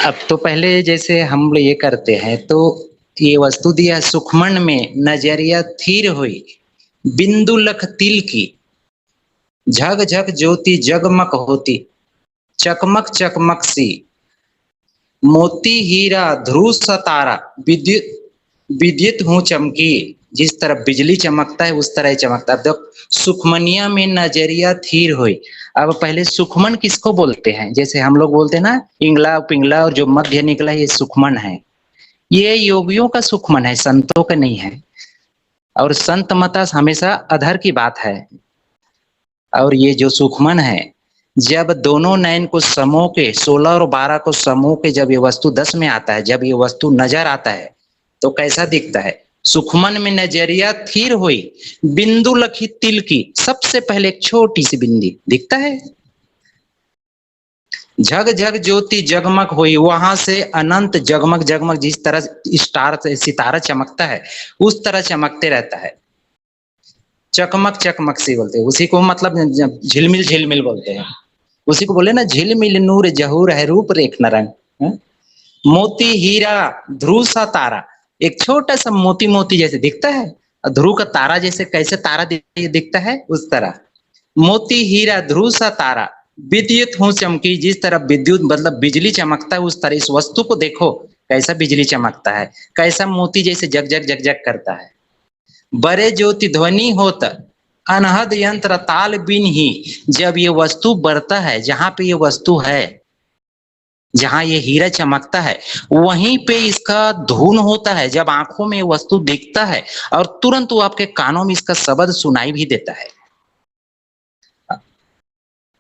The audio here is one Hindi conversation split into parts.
अब तो पहले जैसे हम लोग ये करते हैं तो ये वस्तु दिया सुखमन में नजरिया थीर हुई बिंदु लख तिल की झग झग ज्योति जगमग होती चकमक चकमक सी मोती हीरा ध्रुव सा तारा विद्युत विद्युत हूँ चमकी। जिस तरह बिजली चमकता है उस तरह ही चमकता है। अब देखो सुखमनिया में नजरिया थीर हुई। अब पहले सुखमन किसको बोलते हैं? जैसे हम लोग बोलते हैं ना इंगला पिंगला और जो मध्य निकला ये सुखमन है। ये योगियों का सुखमन है, संतों का नहीं है। और संत मता हमेशा अधर की बात है। और ये जो सुखमन है जब दोनों नयन को समूह के 16 और 12 को समूह के जब ये वस्तु 10 में आता है, जब ये वस्तु नजर आता है तो कैसा दिखता है? सुखमन में नजरिया थीर हुई बिंदु लखी तिल की। सबसे पहले एक छोटी सी बिंदी दिखता है। झग झग ज्योति जगमग हुई, वहां से अनंत जगमग जगमग जिस तरह स्टार सितारा चमकता है उस तरह चमकते रहता है। चकमक चकमक सी बोलते हैं उसी को, मतलब झिलमिल झिलमिल बोलते हैं उसी को। बोले ना झिलमिल नूर जहूर है रूप रेख न रंग। मोती हीरा ध्रुव सा तारा, एक छोटा सा मोती मोती जैसे दिखता है। ध्रुव का तारा जैसे कैसे तारा दिखता है उस तरह। मोती हीरा ध्रुव सा तारा विद्युत हूँ चमकी। जिस तरह विद्युत मतलब बिजली चमकता है उस तरह इस वस्तु को देखो कैसा बिजली चमकता है, कैसा मोती जैसे जग जग जग जग करता है। बड़े ज्योति ध्वनि होत अनहद यंत्र ताल बिन ही। जब ये वस्तु बढ़ता है, जहां पे ये वस्तु है, जहां ये हीरा चमकता है वहीं पे इसका धुन होता है। जब आंखों में वस्तु दिखता है और तुरंत वो आपके कानों में इसका शब्द सुनाई भी देता है।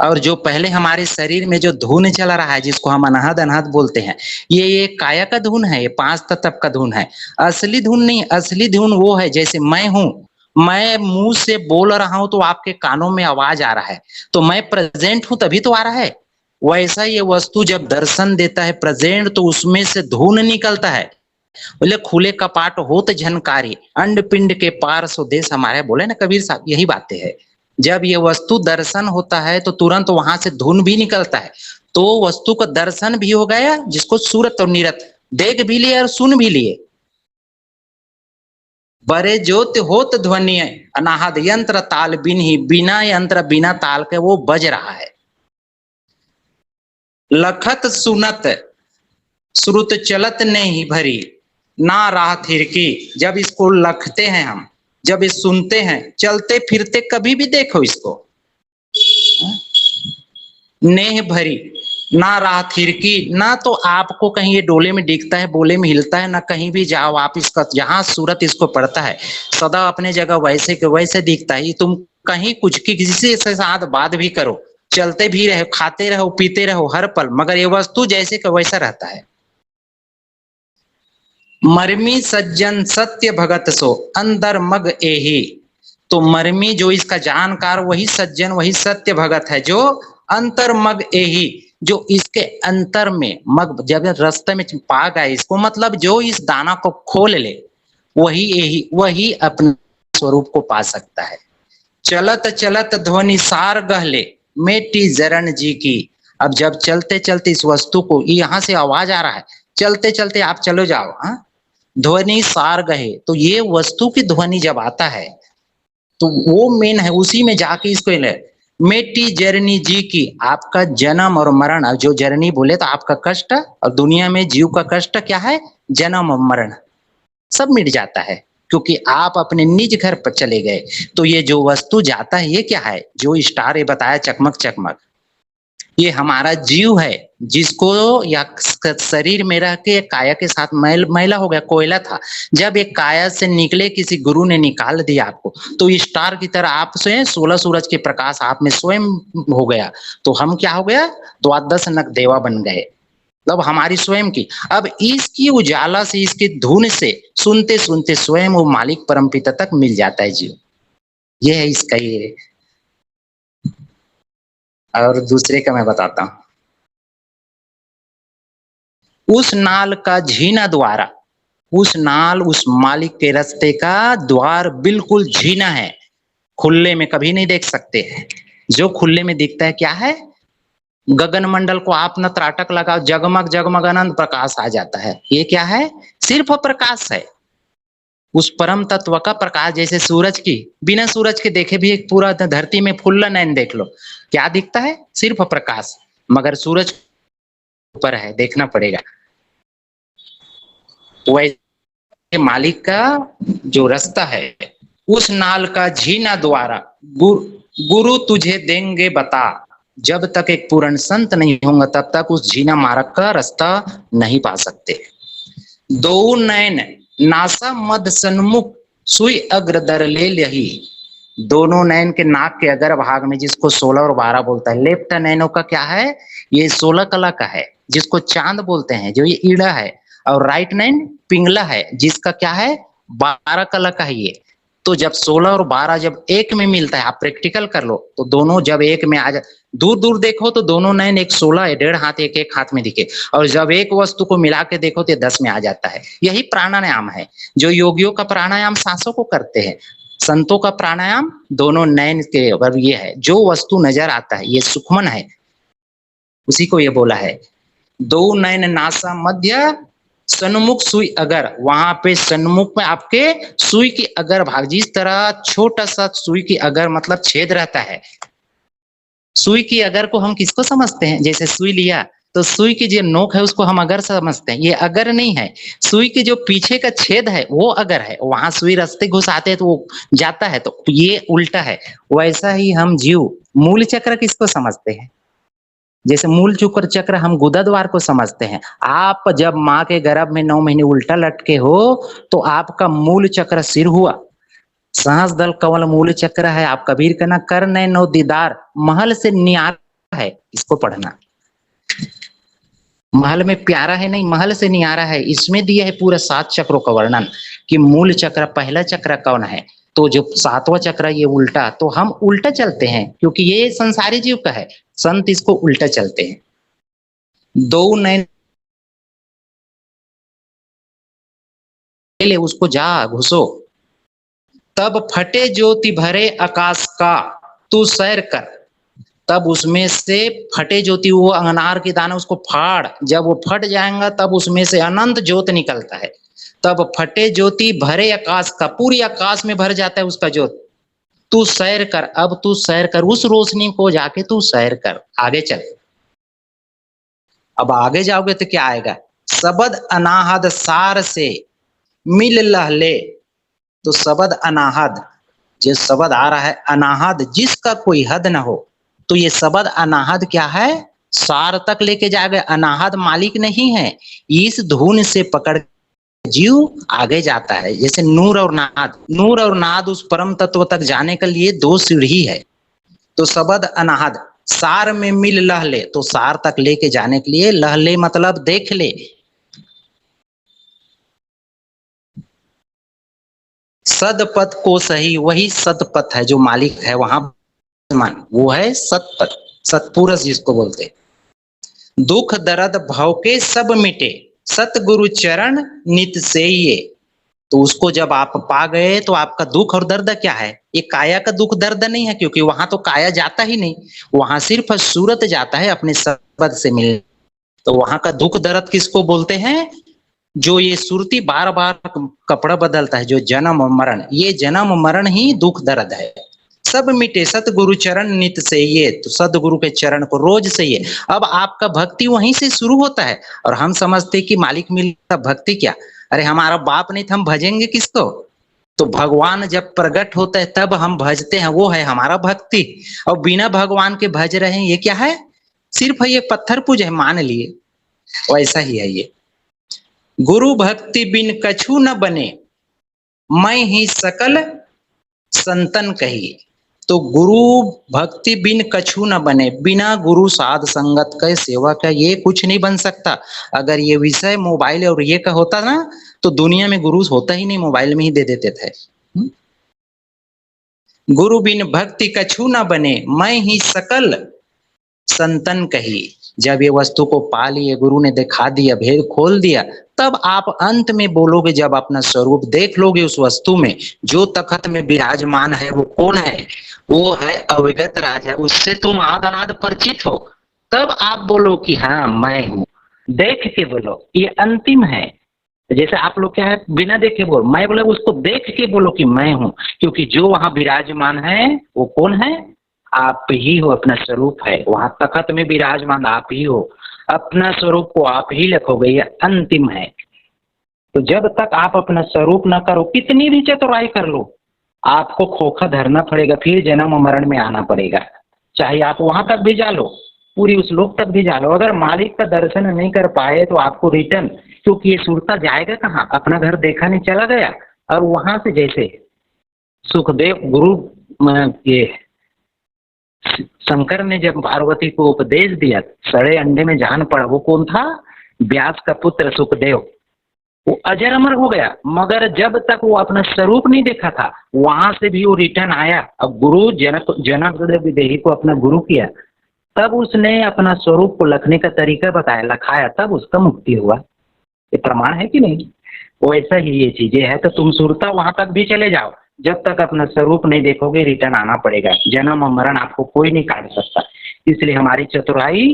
और जो पहले हमारे शरीर में जो धुन चला रहा है जिसको हम अनहद अनहद बोलते हैं, ये काया का धुन है, ये 5 तत्व का धुन है। असली धुन नहीं, असली धुन वो है जैसे मैं हूं, मैं मुंह से बोल रहा हूं तो आपके कानों में आवाज आ रहा है, तो मैं प्रेजेंट हूं तभी तो आ रहा है। वैसा ये वस्तु जब दर्शन देता है प्रेजेंट तो उसमें से धुन निकलता है। बोले खुले कपाट होत झनकारी अंड पिंड के पार स्वदेश हमारे, बोले ना कबीर साहब, यही बातें है। जब ये वस्तु दर्शन होता है तो तुरंत वहां से धुन भी निकलता है, तो वस्तु का दर्शन भी हो गया जिसको सूरत और नीरत देख भी लिए और सुन भी लिए। बड़े ज्योत होत ध्वनि अनाहद यंत्र ताल बिन ही, बिना यंत्र बिना ताल के वो बज रहा है। लखत सुनत श्रुत चलत ने ही भरी ना राह थिरकी। जब इसको लखते हैं हम, जब ये सुनते हैं, चलते फिरते कभी भी देखो इसको, नेह भरी ना राह थिरकी। ना तो आपको कहीं ये डोले में दिखता है, बोले में हिलता है, ना कहीं भी जाओ आप इसका जहां सूरत इसको पड़ता है सदा अपने जगह वैसे के वैसे दिखता है। तुम कहीं कुछ की किसी से साथ बात भी करो, चलते भी रहो, खाते रहो, पीते रहो हर पल, मगर ये वस्तु जैसे का वैसा रहता है। मरमी सज्जन सत्य भगत सो अंदर मग एही। तो मरमी जो इसका जानकार वही सज्जन वही सत्य भगत है जो अंतर मग एही, जो इसके अंतर में मग जब रास्ते में पा गए इसको, मतलब जो इस दाना को खोल ले वही एही, वही अपने स्वरूप को पा सकता है। चलत चलत ध्वनि सार गहले मेटी जरण जी की। अब जब चलते चलते इस वस्तु को, यहाँ से आवाज आ रहा है, चलते चलते आप चलो जाओ, हाँ ध्वनि सार गहे, तो ये वस्तु की ध्वनि जब आता है तो वो मेन है, उसी में जाके इसको ले। मेटी जर्नी जी की, आपका जन्म और मरण, जो जर्नी बोले तो आपका कष्ट, और दुनिया में जीव का कष्ट क्या है? जन्म और मरण, सब मिट जाता है क्योंकि आप अपने निज घर पर चले गए। तो ये जो वस्तु जाता है ये क्या है? जो स्टार ये बताया चकमक चकमक, ये हमारा जीव है जिसको या शरीर में रह के काया के साथ मैला हो गया, कोयला था। जब एक काया से निकले, किसी गुरु ने निकाल दिया आपको, तो स्टार की तरह आप स्वयं 16 सूरज के प्रकाश आप में स्वयं हो गया। तो हम क्या हो गया? द्वादश नग देवा बन गए, मतलब हमारी स्वयं की। अब इसकी उजाला से, इसकी धुन से सुनते सुनते स्वयं वो मालिक परमपिता तक मिल जाता है जीव। ये है इसका ये। और दूसरे का मैं बताता हूं। उस नाल का झीना द्वारा, उस नाल उस मालिक के रास्ते का द्वार बिल्कुल झीना है, खुले में कभी नहीं देख सकते हैं। जो खुले में दिखता है क्या है? गगन मंडल को आप न त्राटक लगाओ, जगमग जगमग अनंत प्रकाश आ जाता है। ये क्या है? सिर्फ प्रकाश है, उस परम तत्व का प्रकाश। जैसे सूरज की, बिना सूरज के देखे भी एक पूरा धरती में फुल्ला नैन देख लो, क्या दिखता है? सिर्फ प्रकाश। मगर सूरज ऊपर है, देखना पड़ेगा। वैसे मालिक का जो रास्ता है, उस नाल का झीना द्वारा गुरु तुझे देंगे बता। जब तक एक पूर्ण संत नहीं होगा तब तक उस झीना मार्ग का रास्ता नहीं पा सकते। दो नैन नासा मद सन्मुख सुई अग्रदर ले लही। दोनों नैन के नाक के अगर भाग में, जिसको 16 और 12 बोलता है, लेफ्ट नैनों का क्या है? ये 16 कला का है, जिसको चांद बोलते हैं, जो ये ईड़ा है। और राइट नैन पिंगला है, जिसका क्या है? 12 कला का है ये। तो जब 16 और 12 जब एक में मिलता है, आप प्रैक्टिकल कर लो, तो दोनों जब एक में आ जाए, दूर दूर देखो तो दोनों नैन एक 16 है, 1.5 हाथ एक एक हाथ में दिखे, और जब एक वस्तु को मिला के देखो तो 10 में आ जाता है। यही प्राणायाम है। जो योगियों का प्राणायाम सांसों को करते हैं, संतों का प्राणायाम दोनों नैन के ऊपर ये है। जो वस्तु नजर आता है ये सुखमन है, उसी को ये बोला है। दो नैन नासा मध्य सन्मुख सुई अगर, वहां पे सन्मुख में आपके सुई की अगर भाग, जिस तरह छोटा सा सुई की अगर मतलब छेद रहता है। सुई की अगर को हम किसको समझते हैं? जैसे सुई लिया तो सुई की जो नोक है उसको हम अगर समझते हैं, ये अगर नहीं है। सुई के जो पीछे का छेद है वो अगर है, वहां सुई रास्ते घुसाते हैं तो वो जाता है, तो ये उल्टा है। वैसा ही हम जीव मूल चक्र किसको समझते हैं? जैसे मूल चक्र चक्र हम गुदा द्वार को समझते हैं। आप जब माँ के गर्भ में 9 महीने उल्टा लटके हो तो आपका मूल चक्र सिर हुआ, सहस दल कवल मूल चक्र है। आप कबीर कहना कर नैनो दीदार महल से न्यारा है, इसको पढ़ना। महल में प्यारा है नहीं, महल से न्यारा है। इसमें दिया है पूरा 7 चक्रों का वर्णन कि मूल चक्र, पहला चक्र कौन है। तो जो 7वां चक्र ये उल्टा, तो हम उल्टा चलते हैं क्योंकि ये संसारी जीव का है। संत इसको उल्टा चलते हैं। दो नैन ले उसको जा घुसो, तब फटे ज्योति भरे आकाश का तू सैर कर। तब उसमें से फटे ज्योति, वो अनार के दाना उसको फाड़, जब वो फट जाएगा तब उसमें से अनंत ज्योत निकलता है। तब फटे ज्योति भरे आकाश का, पूरी आकाश में भर जाता है उसका ज्योत। तू सैर कर, अब तू सैर कर, उस रोशनी को जाके तू सैर कर, आगे चल। अब आगे जाओगे तो क्या आएगा? सबद अनाहद सार से मिल लहले। तो सबद अनाहद, जो शब्द आ रहा है अनाहद, जिसका कोई हद ना हो, तो ये शब्द अनाहद क्या है? सार तक लेके जाएगा। अनाहद मालिक नहीं है, इस धुन से पकड़ जीव आगे जाता है। जैसे नूर और नाद, नूर और नाद उस परम तत्व तक जाने के लिए 2 सीढ़ी है। तो शब्द अनाहद सार में मिल लहले, तो सार तक लेके जाने के लिए लहले मतलब देख ले। सदपथ को सही, वही सतपथ है जो मालिक है वहां, वो है सतपथ, सतपुरुष जिसको बोलते। दुख दर्द भव के सब मिटे, सतगुरु चरण नित से ये। तो उसको जब आप पा गए तो आपका दुख और दर्द क्या है? ये काया का दुख दर्द नहीं है, क्योंकि वहां तो काया जाता ही नहीं, वहां सिर्फ सूरत जाता है अपने शब्द से मिलने। तो वहां का दुख दर्द किसको बोलते हैं? जो ये सुरती बार बार कपड़ा बदलता है, जो जन्म और मरण, ये जन्म मरण ही दुख दर्द है। सब मिटे सतगुरु चरण नित से ये, तो सदगुरु के चरण को रोज से ये। अब आपका भक्ति वहीं से शुरू होता है। और हम समझते कि मालिक मिलता भक्ति क्या, अरे हमारा बाप नहीं था, हम भजेंगे किसको? तो भगवान जब प्रकट होता है तब हम भजते हैं, वो है हमारा भक्ति। और बिना भगवान के भज रहे हैं, ये क्या है? सिर्फ ये पत्थर पूज है, मान लिए। वैसा ही है ये। गुरु भक्ति बिन कछु न बने, मैं ही सकल संतन कही। तो गुरु भक्ति बिन कछु न बने, बिना गुरु साध संगत का सेवा का ये कुछ नहीं बन सकता। अगर ये विषय मोबाइल और ये का होता ना तो दुनिया में गुरु होता ही नहीं, मोबाइल में ही दे देते थे। गुरु बिन भक्ति कछु न बने, मैं ही सकल संतन कही। जब ये वस्तु को पा लिए, गुरु ने दिखा दिया, भेद खोल दिया, तब आप अंत में बोलोगे, जब अपना स्वरूप देख लोगे उस वस्तु में, जो तखत में विराजमान है वो कौन है? वो है अविगत राजा। उससे तुम आद अनाद परिचित हो। तब आप बोलो कि हाँ मैं हूँ। देख के बोलो, ये अंतिम है। जैसे आप लोग क्या है, बिना देखे बोल, मैं बोला उसको देख के बोलो कि मैं हूँ, क्योंकि जो वहां विराजमान है वो कौन है? आप ही हो, अपना स्वरूप है। वहां तखत में विराजमान आप ही हो, अपना स्वरूप को आप ही लिखोगे, ये अंतिम है। तो जब तक आप अपना स्वरूप न करो, कितनी भी चतुराई कर लो, आपको खोखा धरना पड़ेगा, फिर जन्म मरण में आना पड़ेगा। चाहे आप वहां तक भी जा लो, पूरी उस लोक तक भी जा लो, अगर मालिक का दर्शन नहीं कर पाए तो आपको रिटर्न, क्योंकि ये सुरता जाएगा कहाँ? अपना घर देखा नहीं, चला गया। और वहां से जैसे सुखदेव गुरु ये शंकर ने जब पार्वती को उपदेश दिया, सड़े अंडे में जान पड़ा, वो कौन था? व्यास का पुत्र सुखदेव। वो अजर अमर हो गया, मगर जब तक वो अपना स्वरूप नहीं देखा था, वहां से भी वो रिटर्न आया। अब गुरु जनक विदेही को अपना गुरु किया, तब उसने अपना स्वरूप को लिखने का तरीका बताया, लिखाया, तब उसका मुक्ति हुआ। ये प्रमाण है कि नहीं? वैसा ही ये चीजें है। तो तुम सुरता वहां तक भी चले जाओ, जब तक अपना स्वरूप नहीं देखोगे रिटर्न आना पड़ेगा। जन्म और मरण आपको कोई नहीं काट सकता। इसलिए हमारी चतुराई,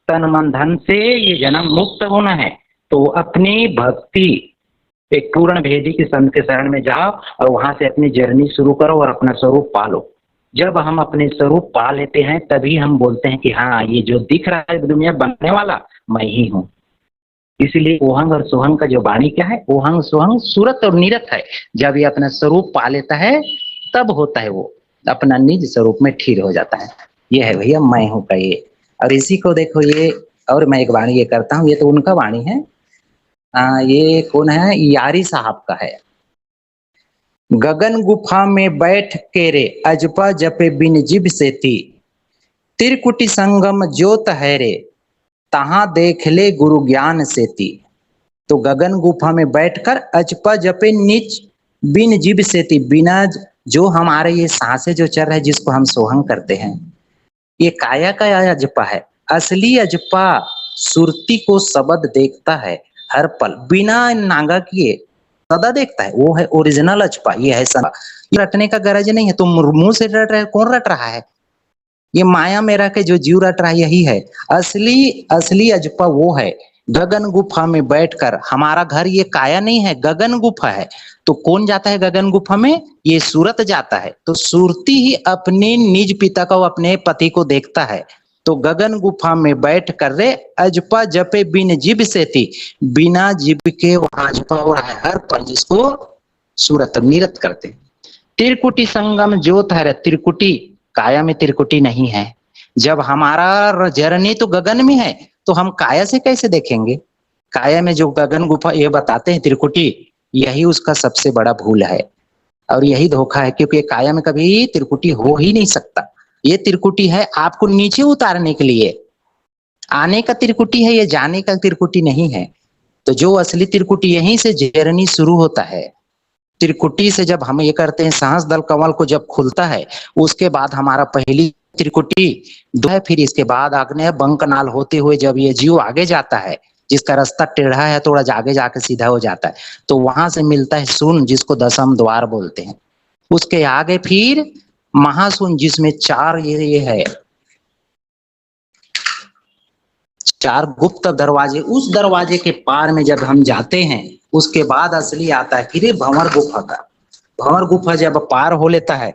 तन मन धन से ये जन्म मुक्त होना है। तो अपनी भक्ति एक पूर्ण भेदी के संत के शरण में जाओ और वहां से अपनी जर्नी शुरू करो और अपना स्वरूप पालो। जब हम अपने स्वरूप पा लेते हैं तभी हम बोलते हैं कि हाँ, ये जो दिख रहा है दुनिया बनने वाला मैं ही हूँ। इसलिए ओहंग और सोहंग का जो वाणी क्या है? ओहंग सोहंग सूरत और नीरत है। जब ये अपना स्वरूप पा लेता है तब होता है वो अपना निज स्वरूप में ठीक हो जाता है। ये है भैया मैं हूँ का ये। और इसी को देखो ये, और मैं एक वाणी ये करता हूँ, ये तो उनका वाणी है। ये कौन है? यारी साहब का है। गगन गुफा में बैठ के रे अजपा जपे बिन जिब से ती, त्रिकुटी संगम ज्योत है रे तहां देख ले गुरु ज्ञान से ती। तो गगन गुफा में बैठकर अजपा जपे निज बिन जिब से ती, बिना जो हमारे ये सांसें जो चल रहे हैं जिसको हम सोहंग करते हैं, ये काया का अजपा है। असली अजपा सुरती को शब्द देखता है हर पल, बिना नागा किए सदा देखता है, वो है ओरिजिनल अजपा। ये है सदा, ये रटने का गरज नहीं है। तुम मुंह से रट रहे, कौन रट रहा है? ये माया में रह के जो जीव रट रहा है यही है असली अजपा। वो है गगन गुफा में बैठकर। हमारा घर ये काया नहीं है, गगन गुफा है। तो कौन जाता है गगन गुफा में? ये सूरत जाता है। तो सूरती ही अपने निज पिता को, अपने पति को देखता है। तो गगन गुफा में बैठ कर रे अजपा जपे बिन जिब से थी, बिना जिब के वहां अजपा हो रहा है हर पल, जिसको सूरत नीरत करते। त्रिकुटी संगम ज्योत है। त्रिकुटी, काया में त्रिकुटी नहीं है। जब हमारा जर्नी तो गगन में है तो हम काया से कैसे देखेंगे? काया में जो गगन गुफा ये बताते हैं त्रिकुटी, यही उसका सबसे बड़ा भूल है और यही धोखा है, क्योंकि काया में कभी त्रिकुटी हो ही नहीं सकता। ये त्रिकुटी है आपको नीचे उतारने के लिए, आने का त्रिकुटी है, ये जाने का त्रिकुटी नहीं है। तो जो असली त्रिकुटी, यहीं से जर्नी शुरू होता है। त्रिकुटी से जब हम ये करते हैं, सांस दल कमल को जब खुलता है, उसके बाद हमारा पहली त्रिकुटी दो है, फिर इसके बाद आग्नेय बंकनाल होते हुए जब ये जीव आगे जाता है, जिसका रास्ता टेढ़ा है, थोड़ा आगे जाके सीधा हो जाता है, तो वहां से मिलता है शून्य, जिसको दशम द्वार बोलते हैं। उसके आगे फिर महाशून्य, जिसमें चार ये है, चार गुप्त दरवाजे। उस दरवाजे के पार में जब हम जाते हैं, उसके बाद असली आता है फिर भंवर गुफा का। भंवर गुफा जब पार हो लेता है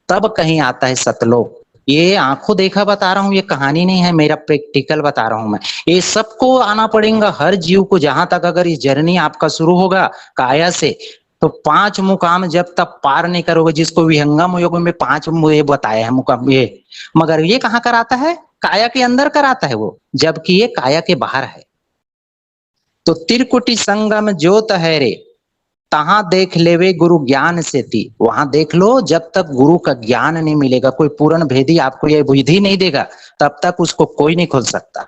तब कहीं आता है सतलोक। ये आंखों देखा बता रहा हूँ, ये कहानी नहीं है, मेरा प्रैक्टिकल बता रहा हूँ मैं। ये सबको आना पड़ेगा, हर जीव को। जहां तक अगर ये जर्नी आपका शुरू होगा काया से, तो 5 मुकाम जब तक पार नहीं करोगे, जिसको विहंगम योग में 5 ये बताया है मुकाम ये, मगर ये कहाँ कराता है? काया के अंदर कराता है वो, जबकि ये काया के बाहर है। तो त्रिकुटी संगम ज्योत है रे तहां देख लेवे गुरु ज्ञान से ती। वहां देख लो, जब तक गुरु का ज्ञान नहीं मिलेगा, कोई पूर्ण भेदी आपको ये बुद्धि नहीं देगा, तब तक उसको कोई नहीं खोल सकता।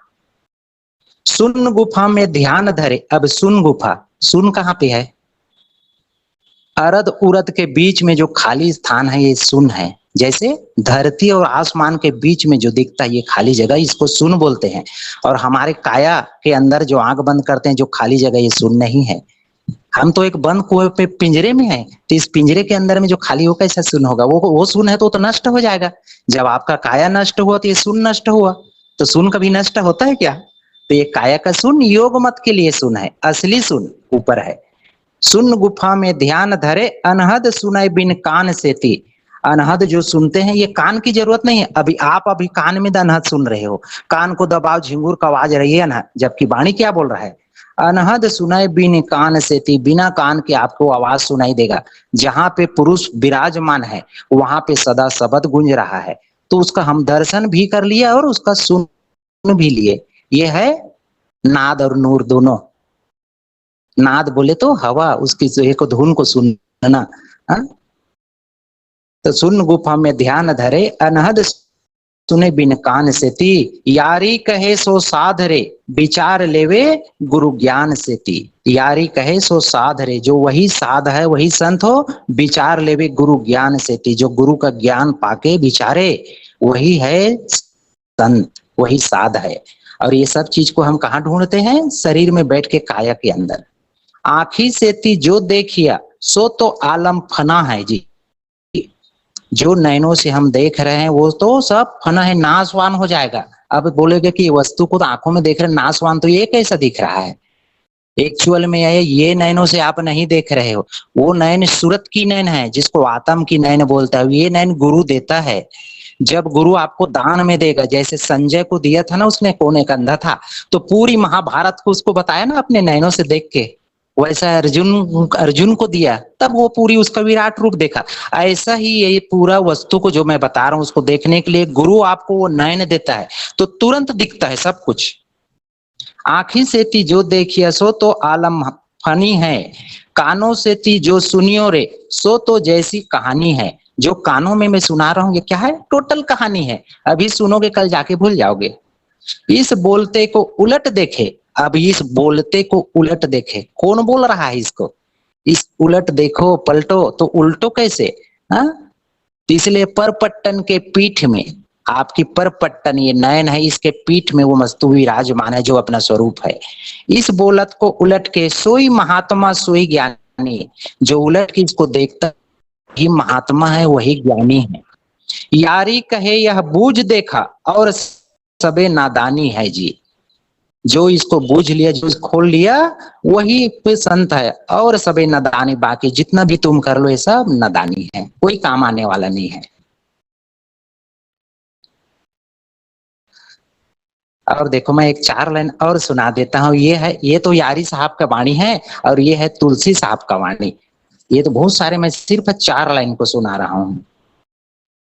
सुन गुफा में ध्यान धरे। अब सुन गुफा, सुन कहाँ पे है? अरद उरद के बीच में जो खाली स्थान है ये सुन है। जैसे धरती और आसमान के बीच में जो दिखता है ये खाली जगह, इसको सुन बोलते हैं। और हमारे काया के अंदर जो आंख बंद करते हैं, जो खाली जगह, ये सुन नहीं है। हम तो एक बंद कुएं पे पिंजरे में है, तो इस पिंजरे के अंदर में जो खाली हो कैसे सुन होगा? वो सुन है तो नष्ट हो जाएगा। जब आपका काया नष्ट हुआ तो ये सुन नष्ट हुआ। तो सुन कभी नष्ट होता है क्या? तो ये काया का सुन योग मत के लिए सुन है, असली सुन ऊपर है। सुन गुफा में ध्यान धरे, अनहद सुनाई बिन कान से ती। अनहद जो सुनते हैं ये कान की जरूरत नहीं है। अभी कान में अनहद सुन रहे हो, कान को दबाओ, झिंगुर का आवाज रही है ना, जबकि वाणी क्या बोल रहा है? अनहद सुनाई बिन कान से ती, बिना कान के आपको आवाज सुनाई देगा। जहां पे पुरुष विराजमान है वहां पे सदा शब्द गूंज रहा है। तो उसका हम दर्शन भी कर लिया और उसका सुन भी लिए। ये है नाद और नूर दोनों। नाद बोले तो हवा, उसकी एक धुन को सुनना। हा? तो सुन गुफा में ध्यान धरे, अनहद सुने बिन कान से ती। यारी कहे सो साध रे, विचार लेवे गुरु ज्ञान से ती। यारी कहे सो साध रे, जो वही साध है वही संत हो, विचार लेवे गुरु ज्ञान से ती। जो गुरु का ज्ञान पाके विचारे वही है संत, वही साध है। और ये सब चीज को हम कहाँ ढूंढते हैं? शरीर में बैठ के, काया के अंदर। आंखी से ती जो देखिया, सो तो आलम फना है जी। जो नैनों से हम देख रहे हैं वो तो सब फना है, नाशवान हो जाएगा। अब बोलेगे कि वस्तु को तो आंखों में देख रहे हैं नाशवान, तो ये कैसा दिख रहा है? एक्चुअल में ये नैनों से आप नहीं देख रहे हो। वो नैन सूरत की नैन है जिसको आत्म की नैन बोलता है। ये नैन गुरु देता है। जब गुरु आपको दान में देगा, जैसे संजय को दिया था ना, उसने कौन एक अंधा था तो पूरी महाभारत को उसको बताया ना अपने नैनों से देख के, वैसा अर्जुन को दिया, तब वो पूरी उसका विराट रूप देखा। ऐसा ही ये पूरा वस्तु को जो मैं बता रहा हूँ उसको देखने के लिए गुरु आपको वो नयन देता है, तो तुरंत दिखता है सब कुछ। आंखी से ती जो देखिए सो तो आलम फनी है, कानों से ती जो सुनियो रे, सो तो जैसी कहानी है। जो कानों में मैं सुना रहा हूँ ये क्या है? टोटल कहानी है। अभी सुनोगे कल जाके भूल जाओगे। इस बोलते को उलट देखे, अब इस बोलते को उलट देखे, कौन बोल रहा है इसको? इस उलट देखो, पलटो, तो उल्टो कैसे? हाँ, इसलिए परपट्टन के पीठ में, आपकी परपट्टन ये नयन है, इसके पीठ में वो वस्तु विराजमान है जो अपना स्वरूप है। इस बोलत को उलट के सोई महात्मा सोई ज्ञानी, जो उलट के इसको देखता ही महात्मा है, वही ज्ञानी है। यारी कहे यह बूझ देखा और सबे नादानी है जी। जो इसको बूझ लिया, जो खोल लिया, वही संत है। और सबे नादानी, बाकी जितना भी तुम कर लो ये सब नादानी है, कोई काम आने वाला नहीं है। और देखो मैं एक 4 लाइन और सुना देता हूँ। ये तो यारी साहब का वाणी है और ये है तुलसी साहब का वाणी। ये तो बहुत सारे, मैं सिर्फ 4 लाइन को सुना रहा हूँ।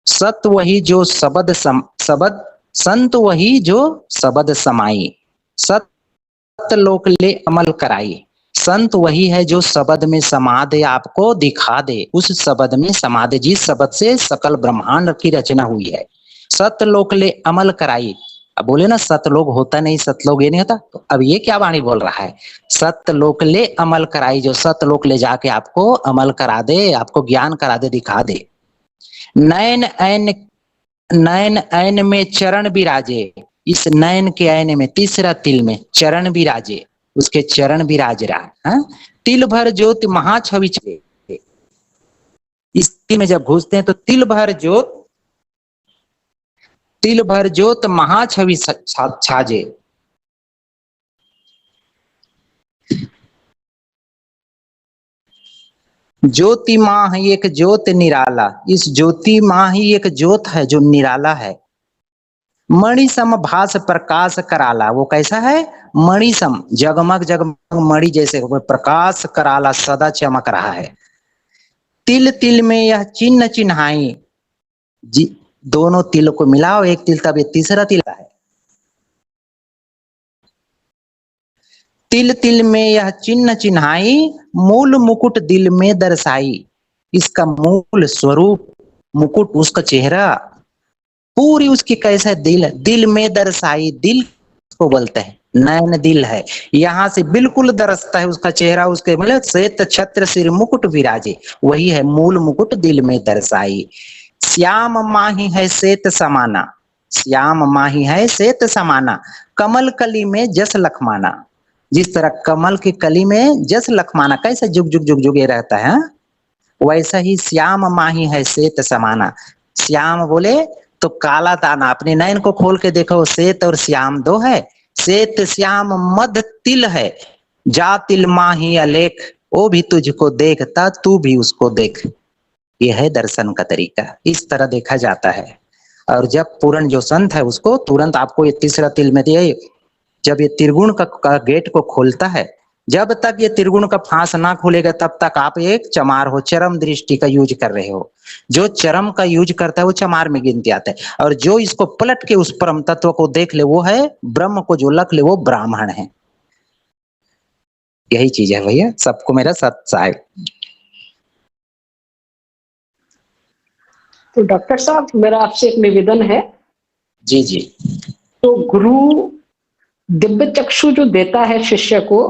सत वही जो सबद संत वही जो सबद समाई, सत लोक ले अमल कराई। संत वही है जो शब्द में समा दे, आपको दिखा दे, उस शब्द में समा दे जिस शब्द से सकल ब्रह्मांड की रचना हुई है। सतलोक ले अमल कराई। अब बोले ना सतलोक होता नहीं, सतलोक ये नहीं होता, तो अब ये क्या वाणी बोल रहा है? सतलोक ले अमल कराई, जो सतलोक ले जाके आपको अमल करा दे, आपको ज्ञान करा दे, दिखा दे। नयन ऐन में चरण विराजे, इस नयन के ऐन में, तीसरा तिल में चरण विराजे, उसके चरण विराज रहा है। तिल भर ज्योत महाछवि छे, इस तिल में जब घुसते हैं तो तिल भर ज्योत महाछवि छाजे। ज्योति माँ ही एक ज्योत निराला, इस ज्योति माँ ही एक ज्योत है जो निराला है। मणि सम भास प्रकाश कराला, वो कैसा है? मणि सम, जगमग जगमग मणि जैसे प्रकाश कराला, सदा चमक रहा है। तिल तिल में यह चिन्ह चिन्हाई जी, दोनों तिल को मिलाओ, एक तिल तब ये तीसरा तिल है। तिल तिल में यह चिन्ह चिन्हाई, मूल मुकुट दिल में दर्शाई। इसका मूल स्वरूप मुकुट, उसका चेहरा पूरी उसकी कैसा दिल, दिल में दर्शाई। दिल को बोलते हैं नयन, दिल है, यहाँ से बिल्कुल दरसता है उसका चेहरा, उसके मतलब श्वेत छत्र सिर मुकुट विराजे, वही है मूल मुकुट दिल में दर्शाई। श्याम माही है श्वेत समाना, श्याम माही है श्वेत समाना, कमल कली में जस लखमाना। जिस तरह कमल की कली में जस लखमाना कैसा जुग जुग जुग जुगे रहता है, वैसा ही श्याम माही है श्वेत समाना। श्याम बोले तो काला दाना अपने नयन को खोल के देखो, श्वेत और श्याम दो है, श्वेत श्याम मध तिल है, जा तिल माही अलेख, वो भी तुझको देखता तू भी उसको देख। यह है दर्शन का तरीका, इस तरह देखा जाता है। और जब पूर्ण जो संत है उसको तुरंत आपको ये तीसरा तिल में दिए, जब ये त्रिगुण का गेट को खोलता है, जब तक ये त्रिगुण का फांस ना खुलेगा तब तक आप एक चमार हो, चरम दृष्टि का यूज कर रहे हो। जो चरम का यूज करता है वो चमार में गिनती आता है, और जो इसको पलट के उस परम तत्व को देख ले वो है ब्रह्म को जो लख ले वो ब्राह्मण है। यही चीज है भैया, सबको मेरा सत्साय। तो डॉक्टर साहब मेरा आपसे एक निवेदन है। जी जी। तो गुरु दिव्य चक्षु जो देता है शिष्य को,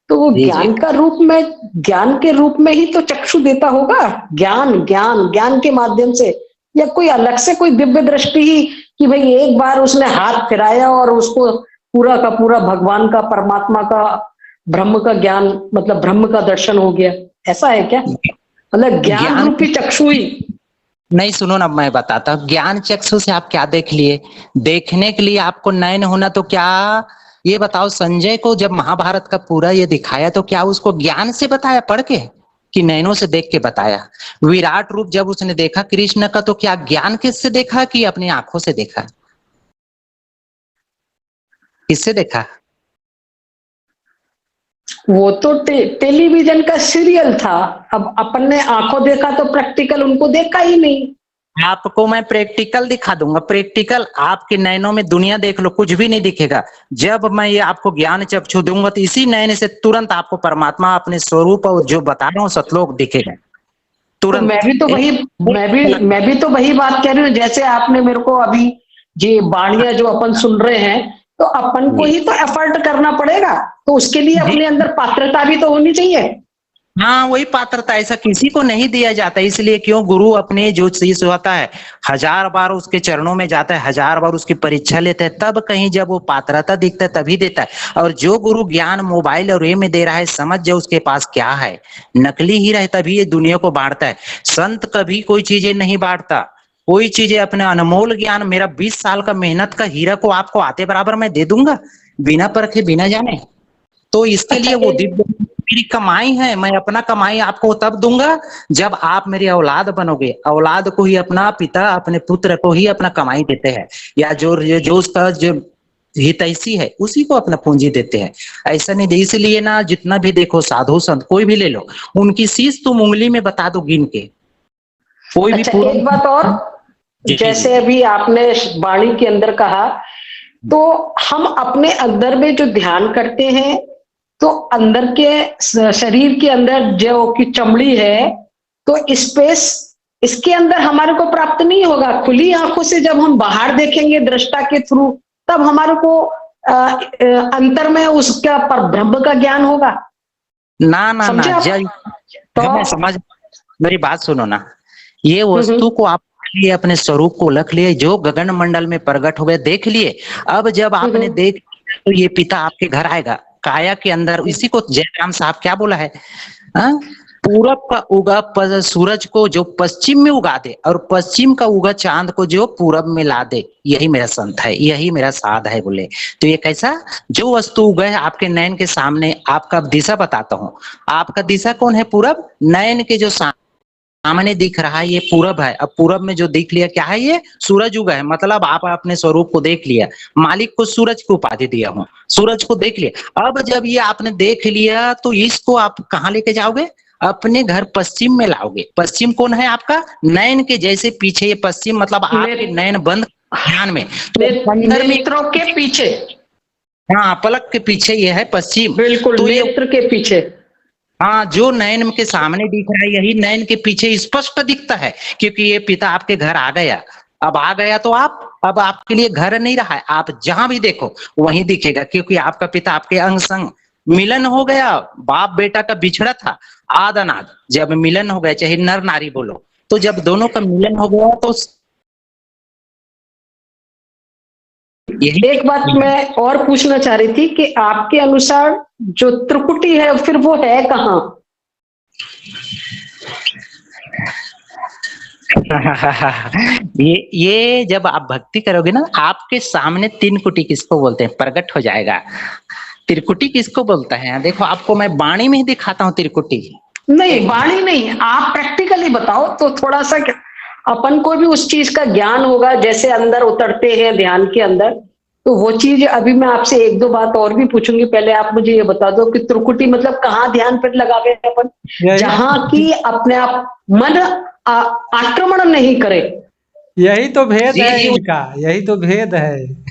तो वो ज्ञान का रूप में, ज्ञान के रूप में ही तो चक्षु देता होगा, ज्ञान ज्ञान ज्ञान के माध्यम से, या कोई अलग से कोई दिव्य दृष्टि ही कि भाई एक बार उसने हाथ फिराया और उसको पूरा का पूरा भगवान का, परमात्मा का, ब्रह्म का ज्ञान, मतलब ब्रह्म का दर्शन हो गया, ऐसा है क्या? मतलब ज्ञान रूपी चक्षु ही नहीं। सुनो ना, मैं बताता हूँ। ज्ञान चक्षु से आप क्या देख लिए? देखने के लिए आपको नयन होना, तो क्या ये बताओ, संजय को जब महाभारत का पूरा ये दिखाया तो क्या उसको ज्ञान से बताया पढ़ के, कि नयनों से देख के बताया? विराट रूप जब उसने देखा कृष्ण का तो क्या ज्ञान किससे देखा कि अपनी आंखों से देखा? किससे देखा? वो तो टेलीविजन का सीरियल था। अब अपन ने आंखों देखा तो प्रैक्टिकल उनको देखा ही नहीं। आपको मैं प्रैक्टिकल दिखा दूंगा, प्रैक्टिकल आपके नयनों में दुनिया देख लो, कुछ भी नहीं दिखेगा। जब मैं ये आपको ज्ञान चक्षु दूंगा तो इसी नयन से तुरंत आपको परमात्मा अपने स्वरूप और जो बता रहा हूँ सतलोक दिखेगा तुरंत। तो मैं भी तो वही बात कह रही हूँ, जैसे आपने मेरे को अभी ये वाणियां जो अपन सुन रहे हैं, तो अपन को ही तो एफर्ट करना पड़ेगा, तो उसके लिए अपने अंदर पात्रता भी तो होनी चाहिए। हाँ, वही पात्रता ऐसा किसी को नहीं दिया जाता। इसलिए क्यों, गुरु अपने जो शिष्य होता है 1000 बार उसके चरणों में जाता है, 1000 बार उसकी परीक्षा लेता है, तब कहीं जब वो पात्रता दिखता है तभी देता है। और जो गुरु ज्ञान मोबाइल और ये में दे रहा है, समझ जाओ उसके पास क्या है, नकली ही रहे तभी ये दुनिया को बांटता है। संत कभी कोई चीजें नहीं बांटता, कोई चीजें अपने अनमोल ज्ञान, मेरा 20 साल का मेहनत का हीरा को आपको आते बराबर मैं दे दूंगा, बिना परखे बिना जाने। तो इसके लिए वो दिव्य मेरी कमाई है, मैं अपना कमाई आपको तब दूंगा जब आप मेरी औलाद बनोगे। औलाद को ही अपना पिता, अपने पुत्र को ही अपना कमाई देते हैं, या जो उसका जो हितैषी है उसी को अपना पूंजी देते हैं। ऐसा नहीं दे। इसलिए ना, जितना भी देखो साधु संत कोई भी ले लो, उनकी शीश तुम उंगली में बता दो गिन के, कोई भी। एक बात और, जैसे अभी आपने वाणी के अंदर कहा, तो हम अपने अंदर में जो ध्यान करते हैं, तो अंदर के शरीर के अंदर जो की चमड़ी है, तो स्पेस इसके अंदर हमारे को प्राप्त नहीं होगा। खुली आंखों से जब हम बाहर देखेंगे दृष्टा के थ्रू, तब हमारे को अंतर में उसका पर ब्रह्म का ज्ञान होगा। ना ना ना, तो समझ, मेरी बात सुनो ना, ये वस्तु को आप लिए, अपने स्वरूप को लख लिए, जो गगन मंडल में प्रकट हुए देख लिए। अब जब आपने देख तो ये पिता आपके घर आएगा काया के अंदर। इसी को जयराम साहब क्या बोला है, पूरब का उगा सूरज को जो पश्चिम में उगा दे, और पश्चिम का उगा चांद को जो पूरब में ला दे, यही मेरा संत है, यही मेरा साध है बोले। तो ये कैसा, जो वस्तु उगा है आपके नयन के सामने, आपका दिशा बताता हूँ। आपका दिशा कौन है? पूरब। नयन के जो सामने दिख रहा है ये पूरब है। अब पूरब में जो दिख लिया क्या है? ये सूरज उगा है। मतलब आप अपने स्वरूप को देख लिया, मालिक को सूरज की उपाधि दिया हूँ, सूरज को देख लिया। अब जब ये आपने देख लिया तो इसको आप कहाँ लेके जाओगे? अपने घर पश्चिम में लाओगे। पश्चिम कौन है आपका? नयन के जैसे पीछे ये पश्चिम, मतलब आपके नयन बंद ध्यान में, तो अंदर में नेत्रों के पीछे, हाँ पलक के पीछे ये है पश्चिम, बिल्कुल तो नेत्र के पीछे। हाँ, जो नयन के सामने दिख रहा है यही नयन के पीछे स्पष्ट दिखता है, क्योंकि ये पिता आपके घर आ गया। अब आ गया तो अब आपके लिए घर नहीं रहा है, आप जहां भी देखो वहीं दिखेगा, क्योंकि आपका पिता आपके अंग संग मिलन हो गया। बाप बेटा का बिछड़ा था आद अनाद, जब मिलन हो गया, चाहे नर नारी बोलो, तो जब दोनों का मिलन हो गया तो एक बात मैं और पूछना चाह रही थी कि आपके अनुसार जो त्रिकुटी है फिर वो है कहाँ? ये जब आप भक्ति करोगे ना, आपके सामने तीन कुटी किसको बोलते हैं प्रकट हो जाएगा। त्रिकुटी किसको बोलता है? देखो आपको मैं वाणी में ही दिखाता हूँ त्रिकुटी। नहीं, वाणी नहीं, आप प्रैक्टिकली बताओ तो थोड़ा सा अपन को भी उस चीज का ज्ञान होगा, जैसे अंदर उतरते हैं ध्यान के अंदर। तो वो चीज अभी मैं आपसे एक दो बात और भी पूछूंगी, पहले आप मुझे ये बता दो कि त्रिकुटी मतलब कहाँ ध्यान पर लगावे अपन, जहां की अपने आप मन आक्रमण नहीं करे। यही तो भेद जी है जी, इनका, यही तो भेद है।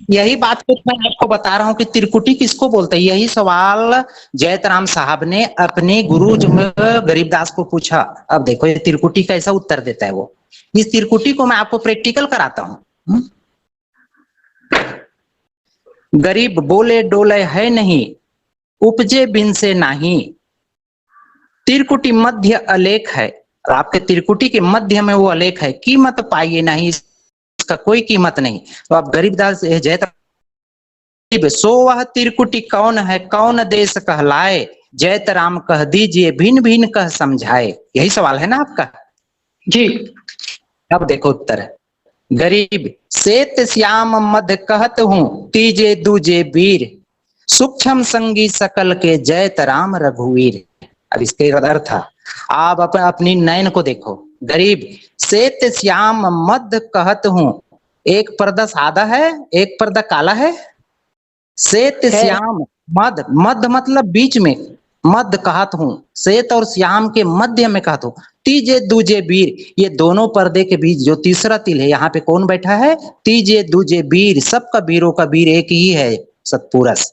यही बात को मैं आपको बता रहा हूँ कि त्रिकुटी किसको बोलते हैं। यही सवाल जयतराम साहब ने अपने गुरु गरीबदास को पूछा। अब देखो ये त्रिकुटी कैसा उत्तर देता है वो। इस त्रिकुटी को मैं आपको प्रैक्टिकल कराता हूँ। गरीब बोले डोले है नहीं, उपजे बिन से नाही, त्रिकुटी मध्य अलेख है। आपके त्रिकुटी के मध्य में वो अलेख है, कीमत पाइए नहीं, इसका कोई कीमत नहीं। तो आप गरीबदास जयतराम, सो वह त्रिकुटी कौन है, कौन देश कहलाए, जयतराम कह दीजिए भिन्न भिन्न कह समझाए। यही सवाल है ना आपका जी। अब देखो उत्तर। गरीब सेत श्याम मध कहत हूँ, तीजे दूजे वीर, सूक्ष्म संगी सकल के जयतराम रघुवीर। अब इसके अर्थ आप अपनी नयन को देखो। गरीब सेत श्याम मद कहत हूँ, एक पर्दा सादा है, एक पर्दा काला है। श्वेत श्याम मद, मद मतलब बीच में, मद कहत हूँ, श्वेत और श्याम के मध्य में कहत हूँ। तीजे दूजे वीर, ये दोनों पर्दे के बीच जो तीसरा तिल है, यहाँ पे कौन बैठा है? तीजे दूजे वीर, सबका वीरों का वीर एक ही है, सतपुरुष।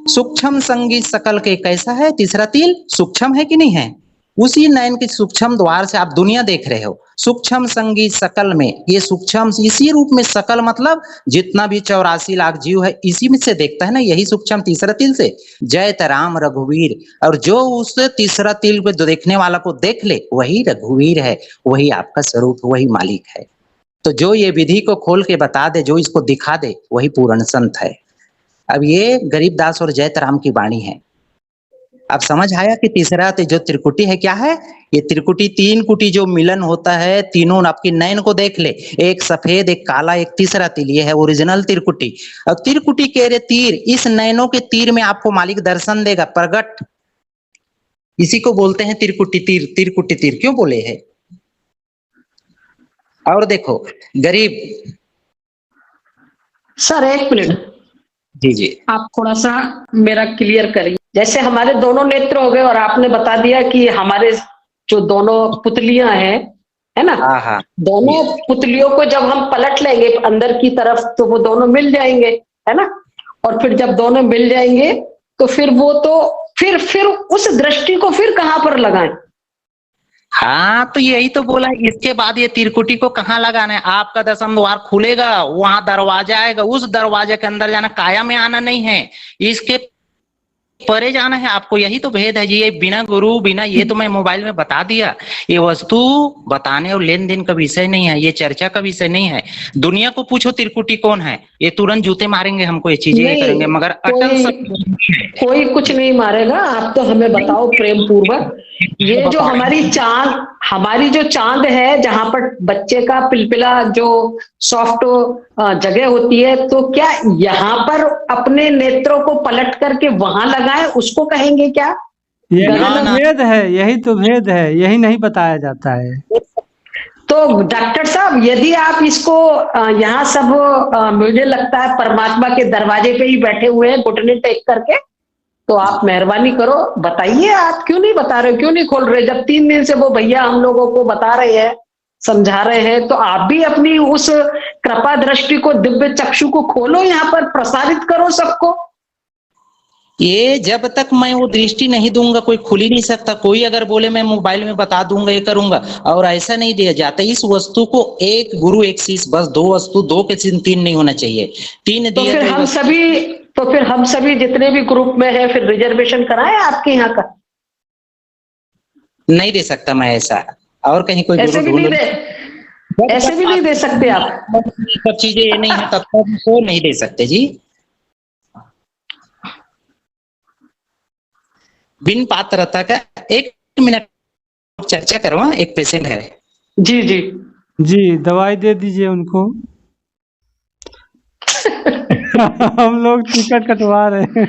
सूक्ष्म संगी सकल के, कैसा है तीसरा तिल? सूक्ष्म है कि नहीं है? उसी नयन के सूक्ष्म द्वार से आप दुनिया देख रहे हो। सूक्ष्म संगी सकल में, ये सूक्ष्म इसी रूप में, सकल मतलब जितना भी 84 लाख जीव है इसी में से देखता है ना, यही सूक्ष्म तीसरा तिल से। जयतराम रघुवीर, और जो उस तीसरा तिल पे जो देखने वाला को देख ले वही रघुवीर है, वही आपका स्वरूप, वही मालिक है। तो जो ये विधि को खोल के बता दे, जो इसको दिखा दे, वही पूर्ण संत है। अब ये गरीबदास और जयतराम की वाणी है। अब समझ आया कि तीसरा जो त्रिकुटी है क्या है? ये त्रिकुटी तीन कुटी जो मिलन होता है, तीनों आपकी नयन को देख ले, एक सफेद, एक काला, एक तीसरा तिल, ये है ओरिजिनल त्रिकुटी। अब त्रिकुटी के रे तीर, इस नयनों के तीर में आपको मालिक दर्शन देगा, प्रगट। इसी को बोलते हैं त्रिकुटी तीर। त्रिकुटी तीर क्यों बोले है? और देखो गरीब, सर एक मिनट, जी जी, आप थोड़ा सा मेरा क्लियर करिए। जैसे हमारे दोनों नेत्र हो गए और आपने बता दिया कि हमारे जो दोनों पुतलियां हैं, है ना, हाँ हाँ, दोनों पुतलियों को जब हम पलट लेंगे अंदर की तरफ तो वो दोनों मिल जाएंगे, है ना। और फिर जब दोनों मिल जाएंगे तो फिर वो तो फिर उस दृष्टि को फिर कहाँ पर लगाएं? हाँ तो यही तो बोला। इसके बाद ये त्रिकुटी को कहाँ लगाना है? आपका दसम द्वार खुलेगा, वहां दरवाजा आएगा, उस दरवाजे के अंदर जाना, काया में आना नहीं है, इसके परे जाना है आपको। यही तो भेद है जी। ये बिना गुरु, बिना ये तो मैं मोबाइल में बता दिया, ये वस्तु बताने और लेन देन का विषय नहीं है, ये चर्चा का विषय नहीं है। दुनिया को पूछो त्रिकुटी कौन है, ये तुरंत जूते मारेंगे हमको, ये चीजें करेंगे, मगर अटल कोई कुछ नहीं मारेगा। आप तो हमें बताओ प्रेम पूर्वक, ये जो हमारी जो चांद है, जहां पर बच्चे का पिलपिला जो सॉफ्ट जगह होती है, तो क्या यहाँ पर अपने नेत्रों को पलट करके वहां लगाएं, उसको कहेंगे क्या? यही तो भेद है, यही तो भेद है, यही नहीं बताया जाता है। तो डॉक्टर साहब, यदि आप इसको यहाँ सब मुझे लगता है परमात्मा के दरवाजे पे ही बैठे हुए हैं घुटने टेक करके, तो आप मेहरबानी करो बताइए, आप क्यों नहीं बता रहे, क्यों नहीं खोल रहे? जब 3 दिन से वो भैया हम लोगों को बता रहे हैं, समझा रहे हैं, तो आप भी अपनी उस कृपा दृष्टि को, दिव्य चक्षु को खोलो, यहाँ पर प्रसारित करो सबको। ये जब तक मैं वो दृष्टि नहीं दूंगा कोई खुल ही नहीं सकता। कोई अगर बोले मैं मोबाइल में बता दूंगा, ये करूंगा, और ऐसा नहीं दिया जाता। इस वस्तु को एक गुरु एक शिष्य, बस 2 वस्तु, 2 के 3 नहीं होना चाहिए। 3 तो दिए फिर हम सभी जितने भी ग्रुप में है, फिर रिजर्वेशन कराएं आपके यहाँ का? नहीं दे सकता मैं ऐसा, और कहीं कोई ऐसे भी नहीं दे सकते आप? सब चीजें ये नहीं है तब तक तो नहीं दे सकते जी। बिन पात्रता का 1 मिनट चर्चा करो। हाँ, एक पेशेंट है। जी जी। जी, दवाई दे दीजिए उनको। हम लोग टिकट कटवा रहे हैं।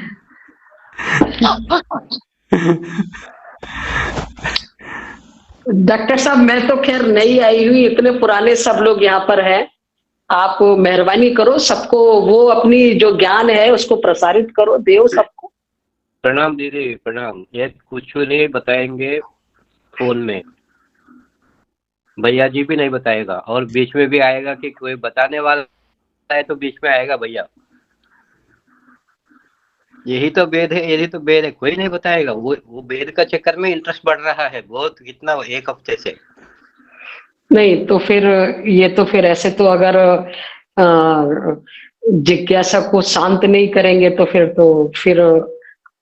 डॉक्टर साहब, मैं तो खैर नई आई हुई, इतने पुराने सब लोग यहाँ पर हैं। आप मेहरबानी करो, सबको वो अपनी जो ज्ञान है उसको प्रसारित करो, देओ सबको। प्रणाम दीदी, प्रणाम। ये कुछ नहीं बताएंगे फोन में, भैया जी भी नहीं बताएगा, और बीच में भी आएगा कि कोई बताने वाला है तो बीच में आएगा भैया। यही तो वेद है, यही तो वेद है, कोई नहीं बताएगा। वो वेद का चक्कर में इंटरेस्ट बढ़ रहा है बहुत, कितना 1 हफ्ते से। नहीं तो फिर ये तो फिर ऐसे तो अगर जिज्ञासा को शांत नहीं करेंगे तो फिर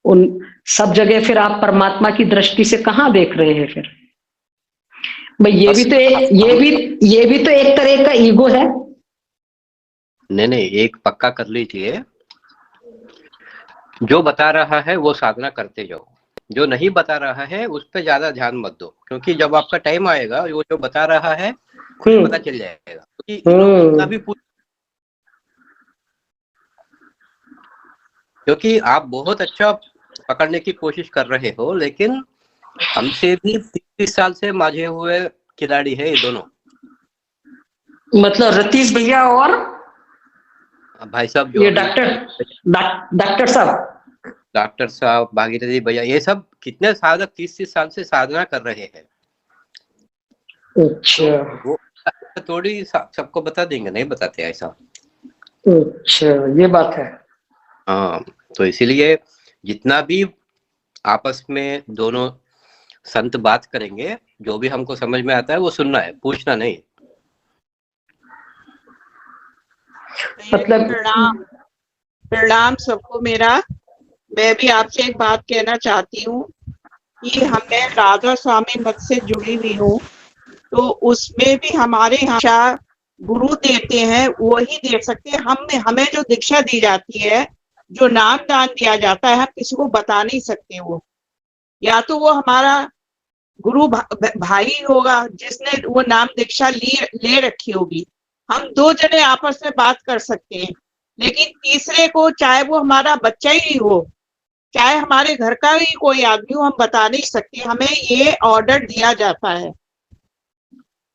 उन सब जगह फिर आप परमात्मा की दृष्टि से कहाँ देख रहे हैं फिर? भाई ये भी तो एक तरह का ईगो है। नहीं, एक पक्का कर लीजिए, जो बता रहा है वो साधना करते जाओ, जो नहीं बता रहा है उस पर ज्यादा ध्यान मत दो, क्योंकि जब आपका टाइम आएगा वो जो बता रहा है पता चल जाएगा। क्योंकि आप बहुत अच्छा पकड़ने की कोशिश कर रहे हो, लेकिन हमसे भी 30 साल से माझे हुए खिलाड़ी है ये दोनों। मतलब रतीश भैया और भाई साहब, ये डॉक्टर साहब, भागीरथी भैया, ये सब कितने साधक 30 साल से साधना कर रहे हैं। अच्छा, तो वो थोड़ी सबको बता देंगे, नहीं बताते ऐसा। अच्छा, ये बात है। हाँ, तो इसीलिए जितना भी आपस में दोनों संत बात करेंगे, जो भी हमको समझ में आता है वो सुनना है, पूछना नहीं। मतलब प्रणाम सबको मेरा। मैं भी आपसे एक बात कहना चाहती हूँ कि मैं राधा स्वामी मत से जुड़ी हुई हूँ, तो उसमें भी हमारे यहाँ गुरु देते हैं, वही दे सकते हैं। हमें जो दीक्षा दी जाती है, जो नाम दान दिया जाता है, हम किसी को बता नहीं सकते। वो या तो वो हमारा गुरु भाई होगा जिसने वो नाम दीक्षा ले रखी होगी, हम 2 जने आपस में बात कर सकते हैं, लेकिन तीसरे को, चाहे वो हमारा बच्चा ही हो, चाहे हमारे घर का ही कोई आदमी हो, हम बता नहीं सकते। हमें ये ऑर्डर दिया जाता है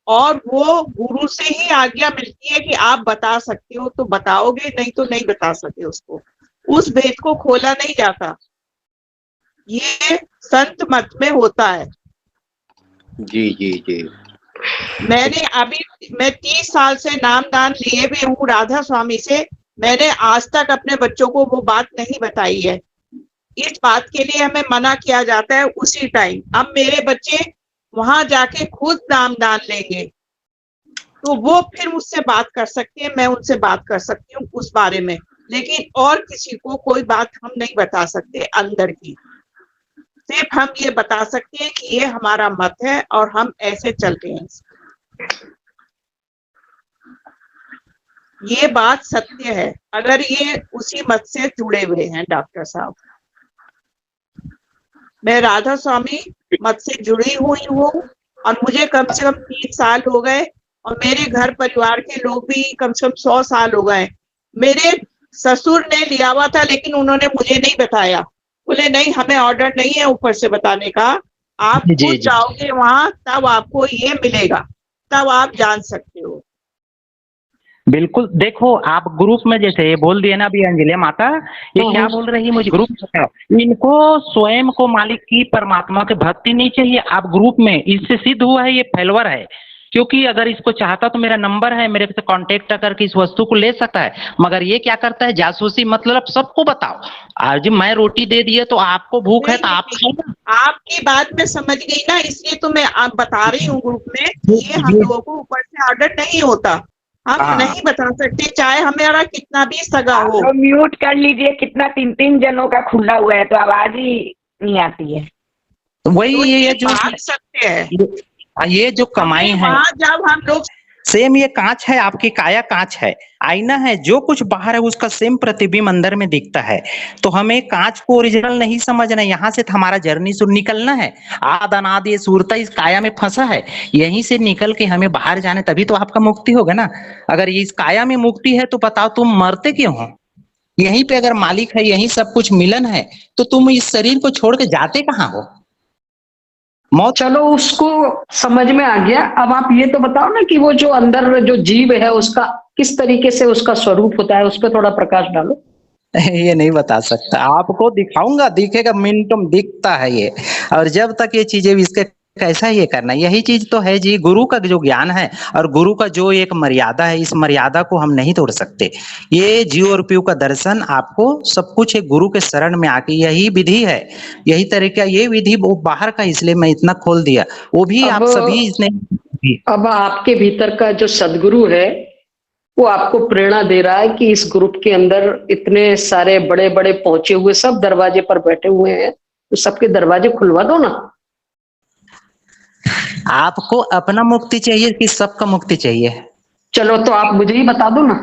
और वो गुरु से ही आज्ञा मिलती है कि आप बता सकते हो तो बताओगे, नहीं तो नहीं बता सकते। उसको उस भेद को खोला नहीं जाता, ये संत मत में होता है। जी जी जी। मैं 30 साल से नाम दान लिए भी हूँ राधा स्वामी से, मैंने आज तक अपने बच्चों को वो बात नहीं बताई है। इस बात के लिए हमें मना किया जाता है उसी टाइम। अब मेरे बच्चे वहां जाके खुद नाम दान लेंगे तो वो फिर मुझसे बात कर सकते हैं, मैं उनसे बात कर सकती हूँ उस बारे में, लेकिन और किसी को कोई बात हम नहीं बता सकते अंदर की। सिर्फ हम ये बता सकते हैं कि ये हमारा मत है और हम ऐसे चलते हैं। ये बात सत्य है, अगर ये उसी मत से जुड़े हुए हैं। डॉक्टर साहब, मैं राधा स्वामी मत से जुड़ी हुई हूँ और मुझे कम से कम 30 साल हो गए, और मेरे घर परिवार के लोग भी कम से कम 100 साल हो गए। मेरे ससुर ने लिया हुआ था, लेकिन उन्होंने मुझे नहीं बताया। बोले नहीं, हमें ऑर्डर नहीं है ऊपर से बताने का, आप खुद जाओगे वहां तब आपको ये मिलेगा, तब आप जान सकते हो। बिल्कुल। देखो, आप ग्रुप में जैसे ये बोल दिए ना अभी अंजलि माता, ये क्या बोल रही है मुझे ग्रुप में, इनको स्वयं को मालिक की परमात्मा के भक्ति नहीं चाहिए। आप ग्रुप में, इससे सिद्ध हुआ है ये फेलवर है, क्योंकि अगर इसको चाहता तो मेरा नंबर है, मेरे से कांटेक्ट करके इस वस्तु को ले सकता है, मगर ये क्या करता है जासूसी, मतलब सबको बताओ। आज मैं रोटी दे दिए तो आपको भूख है तो आप खाओ। आपकी बात में समझ गई ना, इसलिए तो मैं आप बता रही हूँ ग्रुप में, ये हम लोगों को ऊपर से ऑर्डर नहीं होता, हम नहीं बता सकते, चाहे हमारा कितना भी सगा हो। तो म्यूट कर लीजिए, कितना 3 जनों का खुला हुआ है तो आवाज ही नहीं आती है। वही तो ये जो बात सत्य है, ये जो कमाई है, वहाँ जब हम लोग सेम ये कांच है, आपकी काया कांच है, आईना है, जो कुछ बाहर है उसका सेम प्रतिबिंब अंदर में दिखता है। तो हमें कांच को ओरिजिनल नहीं समझना, यहाँ से हमारा जर्नी शुरू निकलना है। आद अनाद ये सूरता इस काया में फंसा है, यहीं से निकल के हमें बाहर जाने, तभी तो आपका मुक्ति होगा ना। अगर इस काया में मुक्ति है तो बताओ तुम मरते क्यों हो? यहीं पे अगर मालिक है, यहीं सब कुछ मिलन है, तो तुम इस शरीर को छोड़ के जाते कहाँ हो? मौत। चलो उसको समझ में आ गया। अब आप ये तो बताओ ना कि वो जो अंदर जो जीव है उसका किस तरीके से उसका स्वरूप होता है, उस पर थोड़ा प्रकाश डालो। ये नहीं बता सकता, आपको दिखाऊंगा, दिखेगा, मिनटों में दिखता है ये। और जब तक ये चीजें इसके कैसा ये करना, यही चीज तो है जी, गुरु का जो ज्ञान है और गुरु का जो एक मर्यादा है, इस मर्यादा को हम नहीं तोड़ सकते। ये जीव और पीव का दर्शन आपको सब कुछ एक गुरु के शरण में आके, यही विधि है, यही तरीका, ये विधि वो बाहर का, इसलिए मैं इतना खोल दिया, वो भी आप सभी इसने। अब आपके भीतर का जो सदगुरु है वो आपको प्रेरणा दे रहा है कि इस ग्रुप के अंदर इतने सारे बड़े बड़े पहुंचे हुए सब दरवाजे पर बैठे हुए हैं, तो सबके दरवाजे खुलवा दो ना। आपको अपना मुक्ति चाहिए कि सबका मुक्ति चाहिए? चलो तो आप मुझे ही बता दो ना।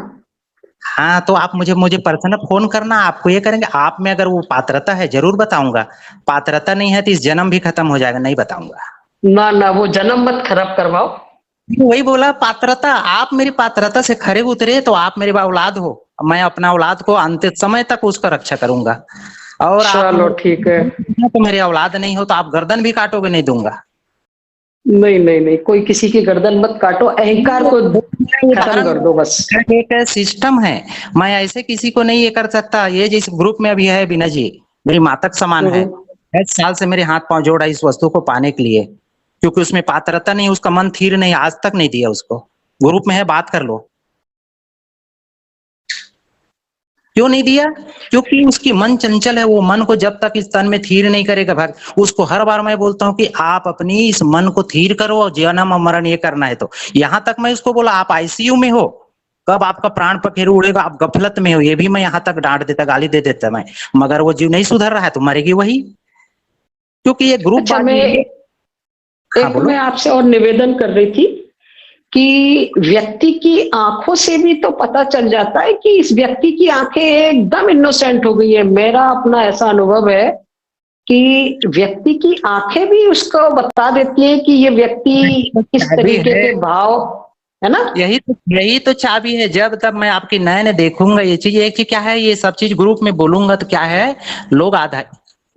हाँ, तो आप मुझे पर्सनल फोन करना, आपको ये करेंगे। आप में अगर वो पात्रता है जरूर बताऊंगा, पात्रता नहीं है तो इस जन्म भी खत्म हो जाएगा, नहीं बताऊंगा। ना ना, वो जन्म मत खराब करवाओ। वही बोला, पात्रता, आप मेरी पात्रता से खरे उतरे तो आप मेरी औलाद हो, मैं अपना औलाद को अंतिम समय तक उसका रक्षा करूंगा। और चलो ठीक है, तो मेरी औलाद नहीं हो तो आप गर्दन भी काटोगे, नहीं दूंगा। नहीं नहीं नहीं, कोई किसी की गर्दन मत काटो, अहंकार को खत्म कर दो बस। एक सिस्टम है, मैं ऐसे किसी को नहीं ये कर सकता। ये जिस ग्रुप में अभी है बीना जी, मेरी माता के समान है, 10 साल से मेरे हाथ पांव जोड़ा इस वस्तु को पाने के लिए, क्योंकि उसमें पात्रता नहीं, उसका मन थीर नहीं, आज तक नहीं दिया उसको। ग्रुप में है, बात कर लो। क्यों नहीं दिया? क्योंकि उसकी मन चंचल है, वो मन को जब तक इस तन में थीर नहीं करेगा भाग, उसको हर बार मैं बोलता हूँ कि आप अपनी इस मन को थीर करो, और जन्म और मरण ये करना है। तो यहाँ तक मैं उसको बोला, आप आईसीयू में हो, कब आपका प्राण पखेरु उड़ेगा, आप गफलत में हो, ये भी मैं यहाँ तक डांट देता, गाली दे देता मैं, मगर वो जीव नहीं सुधर रहा है तो मरेगी वही, क्योंकि ये ग्रुप। अच्छा, मैं आपसे और निवेदन कर रही थी कि व्यक्ति की आंखों से भी तो पता चल जाता है कि इस व्यक्ति की आंखें एकदम इनोसेंट हो गई है। मेरा अपना ऐसा अनुभव है कि व्यक्ति की आंखें भी उसको बता देती है कि ये व्यक्ति किस तरीके के भाव है ना। यही तो चाबी है। जब तक मैं आपकी नए देखूंगा ये चीज, एक चीज क्या है, ये सब चीज ग्रुप में बोलूंगा तो क्या है, लोग आधा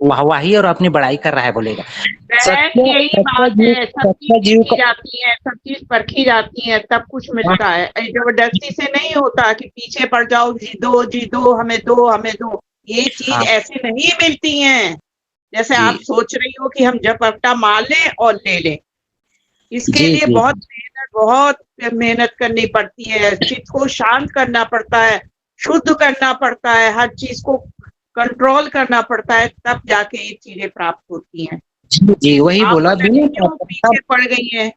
वाहवाही और अपनी बड़ाई कर रहा है बोलेगा। यही बात है, सब चीज जाती है, सब चीज परखी जाती है, तब कुछ मिलता है। जबरदस्ती से नहीं होता कि पीछे पड़ जाओ, जी दो हमें दो, ये चीज ऐसे नहीं मिलती है जैसे आप सोच रही हो कि हम झपट्टा मार लें और ले लें। इसके लिए बहुत मेहनत करनी पड़ती है, चित्त को शांत करना पड़ता है, शुद्ध करना पड़ता है, हर चीज को कंट्रोल करना पड़ता है, तब जाके ये चीजें प्राप्त होती हैं। जी वही बोला, पीछे पड़ गई है।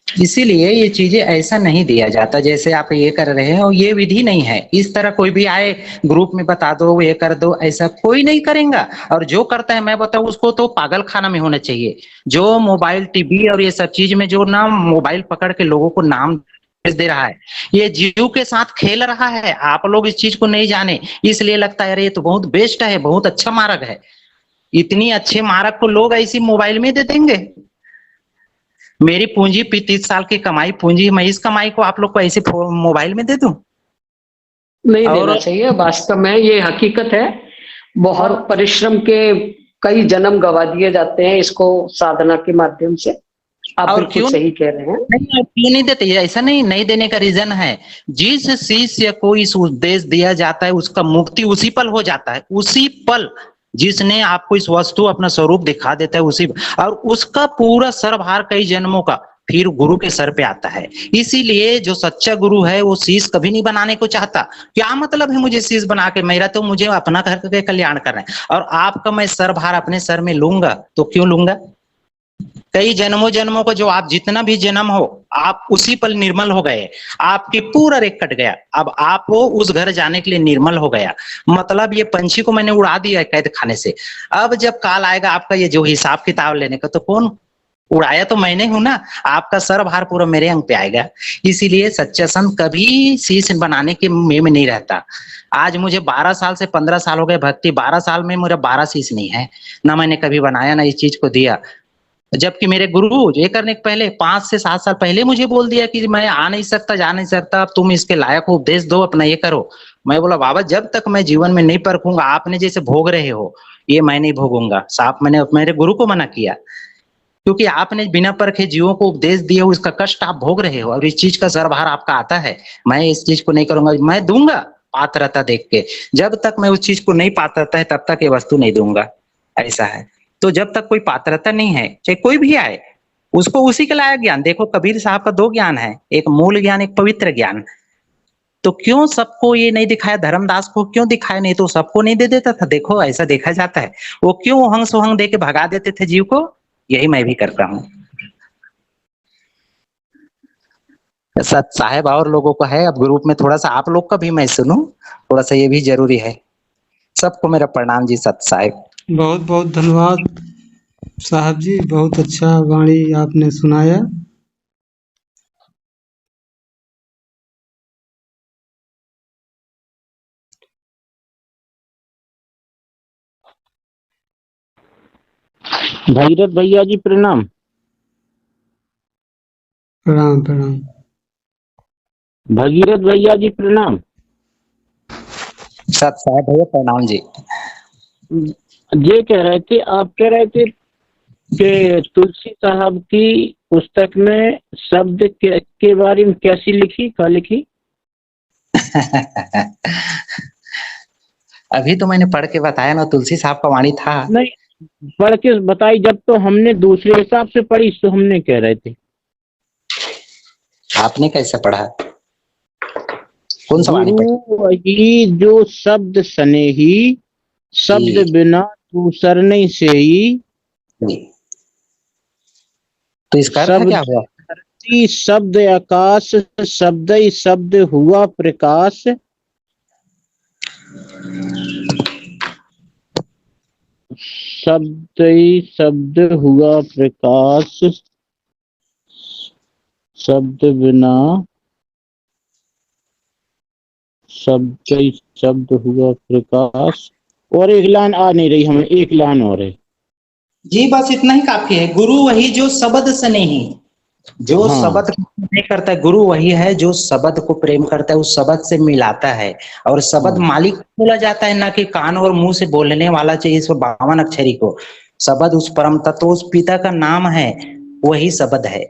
इसीलिए ये चीजें ऐसा नहीं दिया जाता जैसे आप ये कर रहे हैं, और ये विधि नहीं है। इस तरह कोई भी आए ग्रुप में बता दो, ये कर दो, ऐसा कोई नहीं करेगा। और जो करता है मैं बताऊं, उसको तो पागल खाना में होना चाहिए। जो मोबाइल टीवी और ये सब चीज में जो नाम मोबाइल पकड़ के लोगों को नाम दे रहा है, ये जीव के साथ खेल रहा है। आप लोग इस चीज को नहीं जाने, इसलिए लगता है अरे ये तो बहुत बेस्ट है, बहुत अच्छा मार्ग है। इतनी अच्छे मार्ग को लोग ऐसी मोबाइल में दे देंगे। मेरी पूंजी 30 साल की कमाई पूंजी, मैं इस कमाई को आप लोग को ऐसे मोबाइल में दे दूं? नहीं देना चाहिए। वास्तव में ये हकीकत है, बहुत परिश्रम के कई जन्म गवा दिए जाते हैं इसको साधना के माध्यम से। आप बिल्कुल सही कह रहे हैं। क्यों नहीं देते? ऐसा नहीं देने का रीजन है, जिस शिष्य को इस उपदेश दिया जाता है उसका मुक्ति उसी पल हो जाता है। उसी पल जिसने आपको इस वस्तु अपना स्वरूप दिखा देता है उसी, और उसका पूरा सरभार कई जन्मों का फिर गुरु के सर पे आता है। इसीलिए जो सच्चा गुरु है वो शीश कभी नहीं बनाने को चाहता। क्या मतलब है मुझे शीश बना के, मेरा तो मुझे अपना घर का कल्याण करना है, और आपका मैं सरभार अपने सर में लूंगा तो क्यों लूंगा? कई जन्मों को जो आप जितना भी जन्म हो, आप उसी पल निर्मल हो गए, आपकी पूरा रेख कट गया, अब आप वो उस घर जाने के लिए निर्मल हो गया। मतलब ये पंछी को मैंने उड़ा दिया है कैद खाने से। अब जब काल आएगा आपका ये जो हिसाब किताब लेने का, तो कौन उड़ाया तो मैंने हूं ना, आपका सर भार पूरा मेरे अंग पे आएगा। इसीलिए सच्चा संत कभी शीश बनाने के में नहीं रहता। आज मुझे 12 साल से 15 साल हो गए भक्ति, 12 साल में मेरा 12 शीश नहीं है, ना मैंने कभी बनाया ना इस चीज को दिया। जबकि मेरे गुरु ये करने के पहले 5 से 7 साल पहले मुझे बोल दिया कि मैं आ नहीं सकता, जा नहीं सकता, अब तुम इसके लायक हो, उपदेश दो, अपना ये करो। मैं बोला बाबा जब तक मैं जीवन में नहीं परखूंगा, आपने जैसे भोग रहे हो ये मैं नहीं भोगूंगा। साफ मैंने मेरे गुरु को मना किया, क्योंकि आपने बिना परखे जीवों को उपदेश दिए हो, उसका कष्ट आप भोग रहे हो और इस चीज का सरभार आपका आता है। मैं इस चीज को नहीं करूंगा, मैं दूंगा पात्रता देख के। जब तक मैं उस चीज को नहीं पात्रता है तब तक ये वस्तु नहीं दूंगा, ऐसा है। तो जब तक कोई पात्रता नहीं है, चाहे कोई भी आए, उसको उसी के लायक ज्ञान। देखो कबीर साहब का 2 ज्ञान है, एक मूल ज्ञान, एक पवित्र ज्ञान। तो क्यों सबको ये नहीं दिखाया, धर्मदास को क्यों दिखाया, नहीं तो सबको नहीं दे देता था। देखो ऐसा देखा जाता है, वो क्यों हंग सुहंग दे के भगा देते थे जीव को, यही मैं भी करता हूँ। सत साहेब और लोगों को है, अब ग्रुप में थोड़ा सा आप लोग का भी मैं सुनूं, थोड़ा सा ये भी जरूरी है। सबको मेरा प्रणाम जी। सत साहेब बहुत बहुत धन्यवाद साहब जी, बहुत अच्छा वाणी आपने सुनाया। भगीरथ भैया जी प्रणाम। प्रणाम प्रणाम। भगीरथ भैया जी प्रणाम। सत साहेब भैया प्रणाम जी। ये कह रहे थे, आप कह रहे थे कि तुलसी साहब की पुस्तक में शब्द के बारे में कैसी लिखी, क्या लिखी? अभी तो मैंने पढ़ के बताया ना, तुलसी साहब का वाणी था। नहीं, पढ़ के बताई, जब तो हमने दूसरे हिसाब से पढ़ी तो हमने कह रहे थे। आपने कैसे पढ़ा, कौन सा वाणी पढ़ा? गुरु वही जो शब्द स्नेही, शब्द बिना दूसर नहीं सेही, तो इसका अर्थ क्या हुआ? धरती शब्द आकाश, शब्द ही शब्द हुआ प्रकाश, शब्द ही शब्द हुआ प्रकाश, शब्द बिना शब्द ही शब्द हुआ प्रकाश। और एक लाइन आ नहीं रही हमें, एक लाइन और है जी, बस इतना ही काफी है। गुरु वही जो शब्द स्नेही, जो शब्द नहीं करता है, गुरु वही है जो शब्द को प्रेम करता है, उस शब्द से मिलाता है। और शब्द मालिक बोला जाता है, ना कि कान और मुंह से बोलने वाला चाहिए इस 52 अक्षरी को। शब्द उस परम तत्व, उस पिता का नाम है, वही शब्द है।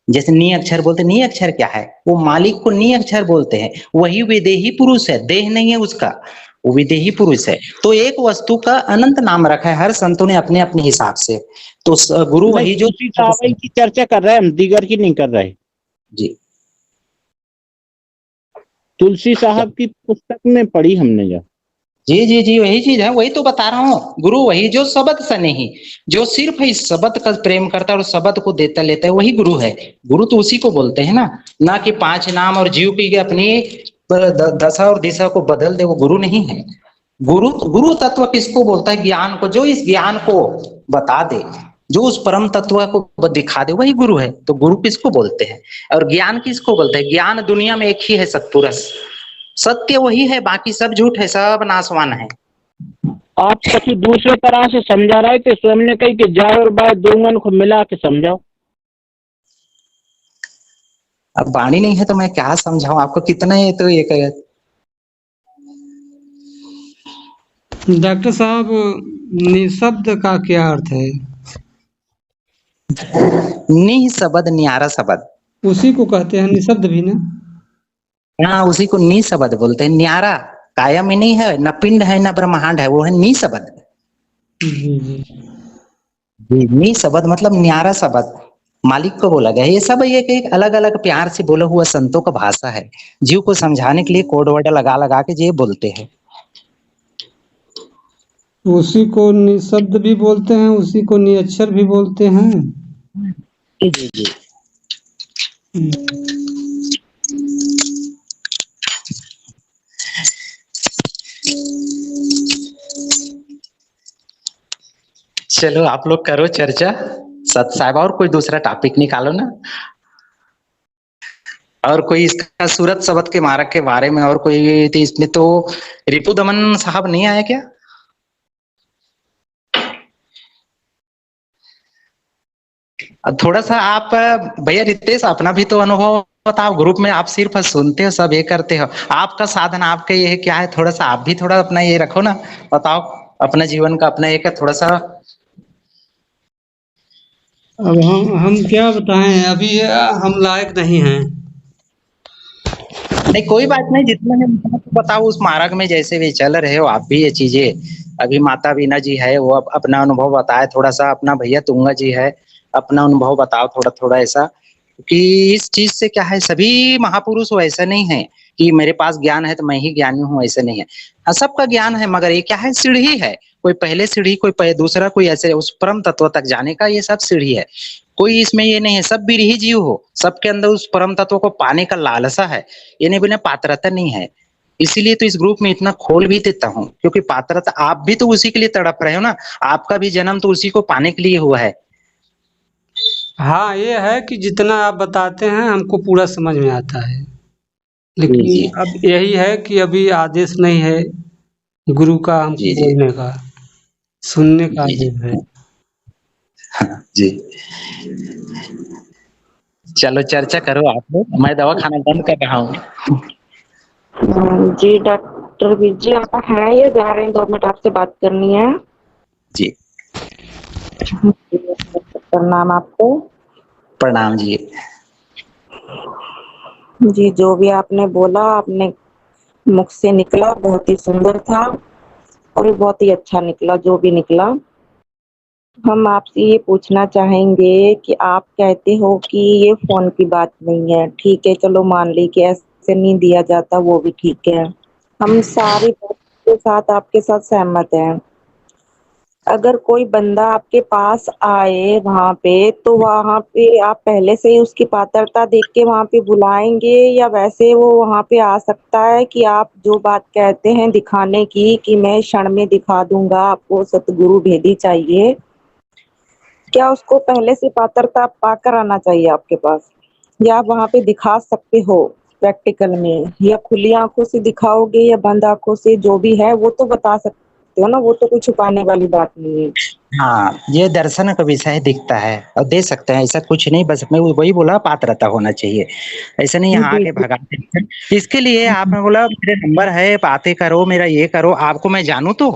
जैसे नी अक्षर बोलते, नी अक्षर क्या है, वो मालिक को नी अक्षर बोलते हैं। वही विदेही पुरुष है, देह नहीं है उसका, वो विदेही पुरुष है। तो एक वस्तु का अनंत नाम रखा है हर संतों ने अपने अपने हिसाब से। तो गुरु वही जो की चर्चा कर रहे हैं हम, दीगर की नहीं कर रहे जी। तुलसी साहब की पुस्तक में पढ़ी हमने जा। जी जी जी, वही चीज है, वही तो बता रहा हूँ। गुरु वही जो शब्द से नहीं, जो सिर्फ इस शब्द का प्रेम करता है और शब्द को देता लेता है, वही गुरु है। गुरु तो उसी को बोलते हैं ना कि 5 नाम और जीव की अपनी दशा और दिशा को बदल दे, वो गुरु नहीं है। गुरु तत्व किसको बोलता है? ज्ञान को, जो इस ज्ञान को बता दे, जो उस परम तत्व को दिखा दे, वही गुरु है। तो गुरु किसको बोलते हैं और ज्ञान किसको बोलते हैं? ज्ञान दुनिया में एक ही है, सत्पुरुष। सत्य वही है, बाकी सब झूठ है, सब नाशवान है। आप किसी दूसरे तरह से समझा रहे थे, तो हमने कही कि जाए और बाय दोनों को मिला के समझाओ। अब वाणी नहीं है तो मैं क्या समझाऊं आपको, कितना है तो ये कहे। डॉक्टर साहब, निशब्द का क्या अर्थ है? निशब्द, न्यारा शब्द, उसी को कहते हैं निशब्द भी ना? हाँ, उसी को निशब्द बोलते हैं। न्यारा काया में नहीं है, न पिंड है न ब्रह्मांड है, वो है निशब्द। निशब्द मतलब न्यारा शब्द, मालिक को बोला गया। ये सब ये एक अलग अलग प्यार से बोला हुआ संतों का भाषा है, जीव को समझाने के लिए कोड वर्ड लगा लगा के ये बोलते हैं। उसी को निशब्द भी बोलते हैं, उसी को निअक्षर भी बोलते हैं। जी जी। चलो आप लोग करो चर्चा, सत साहब और कोई दूसरा टॉपिक निकालो ना, और कोई इसका सूरत शब्द के मारक के बारे में और कोई, तो इसमें तो रिपु दमन साहब नहीं आए क्या? थोड़ा सा आप भैया रितेश अपना भी तो अनुभव बताओ, ग्रुप में आप सिर्फ सुनते हो, सब ये करते हो, आपका साधन आपके ये क्या है, थोड़ा सा आप भी थोड़ा अपना ये रखो ना, बताओ अपना जीवन का अपना एक थोड़ा सा। अब हम क्या बताएं, अभी हम लायक नहीं हैं। नहीं कोई बात नहीं, जितना है उतना तो बताओ, उस मार्ग में जैसे भी चल रहे हो आप भी ये चीजें। अभी माता बीना जी है, वो अपना अनुभव बताए थोड़ा सा, अपना भैया तुंगा जी है, अपना अनुभव बताओ थोड़ा थोड़ा ऐसा, कि इस चीज से क्या है, सभी महापुरुष वैसा नहीं है कि मेरे पास ज्ञान है तो मैं ही ज्ञानी हूँ, ऐसा नहीं है। हाँ सबका ज्ञान है, मगर ये क्या है, सीढ़ी है, कोई पहले सीढ़ी, कोई दूसरा, कोई ऐसे उस परम तत्व तक जाने का, ये सब सीढ़ी है। कोई इसमें ये नहीं है, सब भी ही जीव हो, सबके अंदर उस परम तत्व को पाने का लालसा है, ये नहीं बिना पात्रता नहीं है। इसीलिए तो इस ग्रुप में इतना खोल भी देता हूँ, क्योंकि पात्रता आप भी तो उसी के लिए तड़प रहे हो ना, आपका भी जन्म तो उसी को पाने के लिए हुआ है। हाँ ये है कि जितना आप बताते हैं हमको पूरा समझ में आता है, जी। लेकिन अब यही है कि अभी आदेश नहीं है गुरु का हमको जी। बोलने का, सुनने का जी। आदेश है। जी चलो चर्चा करो आप लोग, मैं दवा खाना बंद कर रहा हूँ। जी डॉक्टर विजय आप हैं या जा रहे हैं? 2 मिनट आपसे बात करनी है। जी प्रणाम आपको। प्रणाम जी। जी जो भी आपने बोला, आपने मुख से निकला बहुत ही सुंदर था और बहुत ही अच्छा निकला जो भी निकला। हम आपसे ये पूछना चाहेंगे कि आप कहते हो कि ये फोन की बात नहीं है, ठीक है चलो मान ली कि ऐसे नहीं दिया जाता, वो भी ठीक है, हम सारी बात के साथ आपके साथ सहमत हैं। अगर कोई बंदा आपके पास आए वहां पे, तो वहां पे आप पहले से ही उसकी पात्रता देख के वहां पे बुलाएंगे, या वैसे वो वहां पे आ सकता है कि आप जो बात कहते हैं दिखाने की कि मैं क्षण में दिखा दूंगा, आपको सतगुरु भेदी चाहिए, क्या उसको पहले से पात्रता पाकर आना चाहिए आपके पास, या आप वहां पे दिखा सकते हो प्रैक्टिकल में, या खुली आंखों से दिखाओगे या बंद आंखों से, जो भी है वो तो बता सकते हो ना, वो तो कोई छुपाने वाली बात नहीं है। हाँ ये दर्शन का विषय दिखता है और दे सकते हैं, ऐसा कुछ नहीं, बस मैं वही बोला पात्रता होना चाहिए, ऐसा नहीं यहाँ जी आके जी भगाते। इसके लिए आपने बोला मेरे नंबर है, बातें करो, मेरा ये करो, आपको मैं जानू तो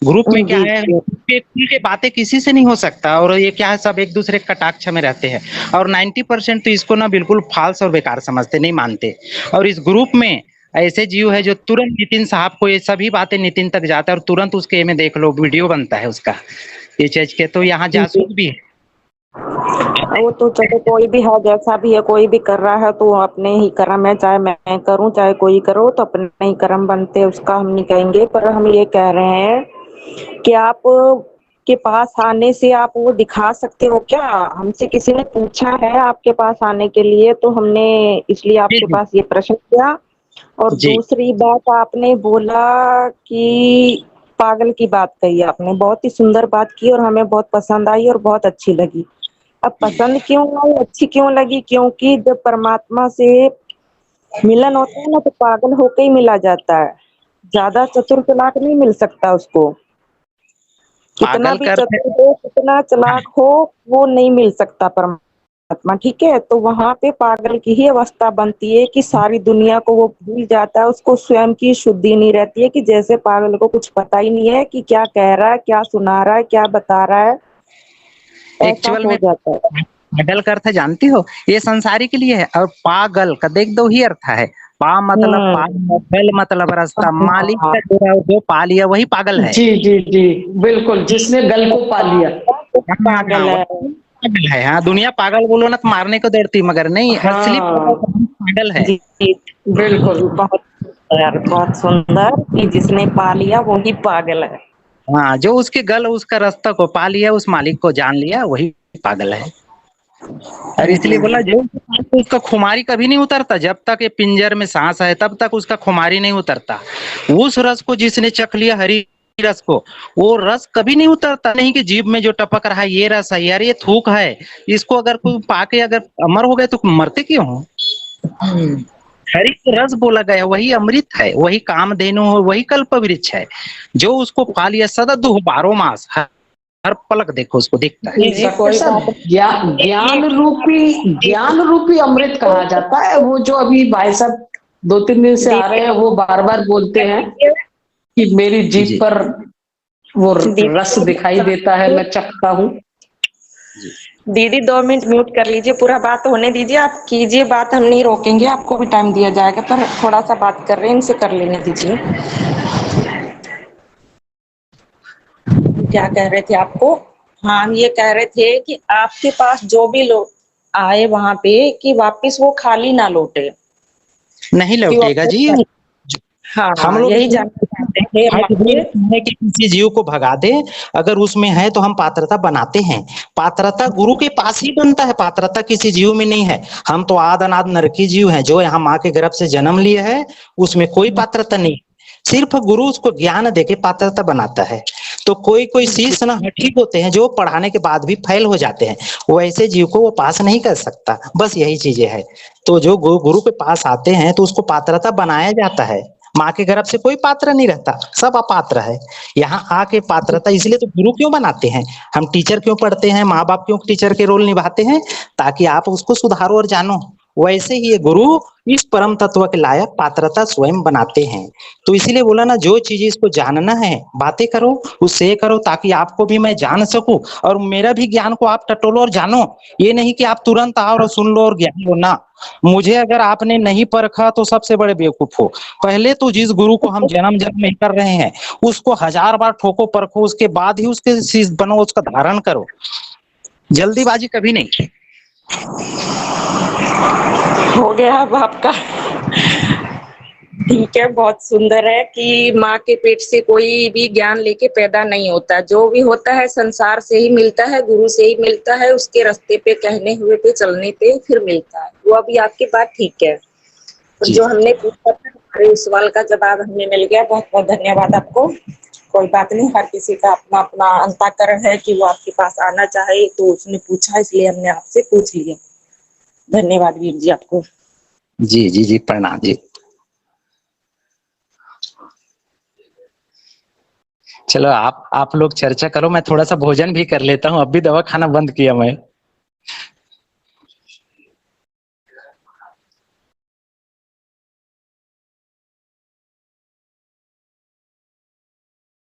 ग्रुप में क्या जी है, जी खुल के बातें किसी से नहीं हो सकता, और ये क्या है, सब एक दूसरे के कटाक्ष में रहते हैं, और 90% तो इसको ना बिल्कुल फाल्स और बेकार समझते, नहीं मानते। और इस ग्रुप में ऐसे जीव है जो तुरंत नितिन साहब को ये सभी बातें नितिन तक जाता है, और तुरंत उसके में देख लो वीडियो बनता है उसका, ये चीज के, तो यहाँ जासूस भी है। वो तो चलो कोई भी है, जैसा भी है, कोई भी कर रहा है तो अपने ही कर्म है, चाहे मैं करूं चाहे कोई करो, तो अपने ही कर्म बनते हैं, उसका हम नहीं कहेंगे। पर हम ये कह रहे हैं कि आप के पास आने से आप वो दिखा सकते हो क्या? हमसे किसी ने पूछा है आपके पास आने के लिए, तो हमने इसलिए आपके पास ये प्रश्न किया। और जी। दूसरी बात, आपने बोला कि पागल की बात कही, आपने बहुत ही सुंदर बात की और हमें बहुत पसंद आई और बहुत अच्छी लगी। अब पसंद क्यों आई, अच्छी क्यों लगी? क्योंकि जब परमात्मा से मिलन होता है ना, तो पागल होके ही मिला जाता है, ज्यादा चतुर चालाक नहीं मिल सकता उसको, कितना पागल भी कर चतुर हो, कितना चालाक हो, वो नहीं मिल सकता परमात्मा, ठीक है? तो वहां पे पागल की ही अवस्था बनती है कि सारी दुनिया को वो भूल जाता है, उसको स्वयं की शुद्धि नहीं रहती है, कि जैसे पागल को कुछ पता ही नहीं है कि क्या कह रहा है, क्या सुना रहा है, क्या बता रहा है, ऐसा एक्चुअल हो में जाता है। पागल का अर्थ जानती हो, ये संसारी के लिए है, और पागल का देख दो ही अर्थ है, पा मतलब पागल मतलब रास्ता, मालिक हाँ, का जो पा लिया वही पागल है। जी जी जी बिल्कुल, जिसने गल को पा लिया। पागल है। पागल है। हाँ दुनिया पागल बोलो ना तो मारने को दौड़ती, मगर नहीं, असली हाँ पागल है। जी बिल्कुल। बहुत सुंदर, बहुत सुंदर, कि जिसने पा लिया वो ही पागल है। हाँ जो उसके गल उसका रास्ता को पा लिया, उस मालिक को जान लिया, वही पागल है। और इसलिए बोला जो उसका खुमारी कभी नहीं उतरता, जब तक ये पिंजर में सांस है तब तक उसका खुमारी नहीं उतरता। उस रस को जिसने चख लिया, हरि रस को, वो रस कभी नहीं उतरता नहीं कि जीभ में जो टपक रहा है ये रस है यार, ये थूक है, इसको अगर कोई पाके अगर अमर हो गए तो मरते क्यों हो? हरि को रस बोला गया, वही अमृत है, वही कामधेनु हो, वही कल्प वृक्ष है, जो उसको पा लिया सददु हो 12 मास, हर पलक देखो उसको दिखता है। ज्ञान रूपी अमृत कहा जाता है। वो जो अभी भाई साहब 2-3 दिन से आ रहे हैं, वो बार बार बोलते हैं कि मेरी जीभ पर वो रस दिखाई देता है, मैं चखता हूँ। दीदी 2 मिनट म्यूट कर लीजिए, पूरा बात होने दीजिए, आप कीजिए बात, हम नहीं रोकेंगे, आपको भी टाइम दिया जाएगा, पर थोड़ा सा बात कर रहे हैं, इनसे कर लेने दीजिए। क्या कह रहे थे आपको? हाँ, हम ये कह रहे थे कि आपके पास जो भी लोग आए वहां पे, कि वापस वो खाली ना लौटे। नहीं लौटेगा जी। हाँ, हम लोग यही जानना चाहते थे कि किसी जीव को भगा दे, अगर उसमें है तो हम पात्रता बनाते हैं। पात्रता गुरु के पास ही बनता है, पात्रता किसी जीव में नहीं है। हम तो आद अनाद नरकी जीव हैं, जो यहाँ माँ के गर्भ से जन्म लिए है, उसमें कोई पात्रता नहीं, सिर्फ गुरु उसको ज्ञान देके पात्रता बनाता है। तो कोई कोई शिष्य ना हठी होते हैं जो पढ़ाने के बाद भी फेल हो जाते हैं, वो ऐसे जीव को वो पास नहीं कर सकता, बस यही चीजें है। तो जो गुरु के पास आते हैं तो उसको पात्रता बनाया जाता है। माँ के गर्भ से कोई पात्र नहीं रहता, सब अपात्र है। यहाँ आके पात्रता, इसलिए तो गुरु क्यों बनाते हैं, हम टीचर क्यों पढ़ते हैं, माँ बाप क्यों टीचर के रोल निभाते हैं, ताकि आप उसको सुधारो और जानो। वैसे ही ये गुरु इस परम तत्व के लायक पात्रता स्वयं बनाते हैं। तो इसीलिए बोला ना, जो चीज इसको जानना है बातें करो, उससे करो, ताकि आपको भी मैं जान सकूं और मेरा भी ज्ञान को आप टटोलो और जानो। ये नहीं कि आप तुरंत आओ और सुन लो और ज्ञान लो ना। मुझे अगर आपने नहीं परखा तो सबसे बड़े बेवकूफ हो। पहले तो जिस गुरु को हम जन्म जन्म में कर रहे हैं उसको 1000 बार ठोको परखो, उसके बाद ही उसके शिष्य बनो, उसका धारण करो। जल्दीबाजी कभी नहीं। हो गया अब आपका। ठीक है, बहुत सुंदर है कि माँ के पेट से कोई भी ज्ञान लेके पैदा नहीं होता, जो भी होता है संसार से ही मिलता है, गुरु से ही मिलता है, उसके रास्ते पे कहने हुए पे चलने पे फिर मिलता है। वो अभी आपकी बात ठीक है, तो जो हमने पूछा था हमारे उस सवाल का जवाब हमें मिल गया। बहुत बहुत धन्यवाद आपको। कोई बात नहीं, हर किसी का अपना अपना अंतःकरण है कि वो आपके पास आना चाहे, तो उसने पूछा इसलिए हमने आपसे पूछ लिया। धन्यवाद वीर जी आपको। जी जी जी, प्रणाम जी। चलो आप लोग चर्चा करो, मैं थोड़ा सा भोजन भी कर लेता हूँ, अब भी दवा खाना बंद किया मैं।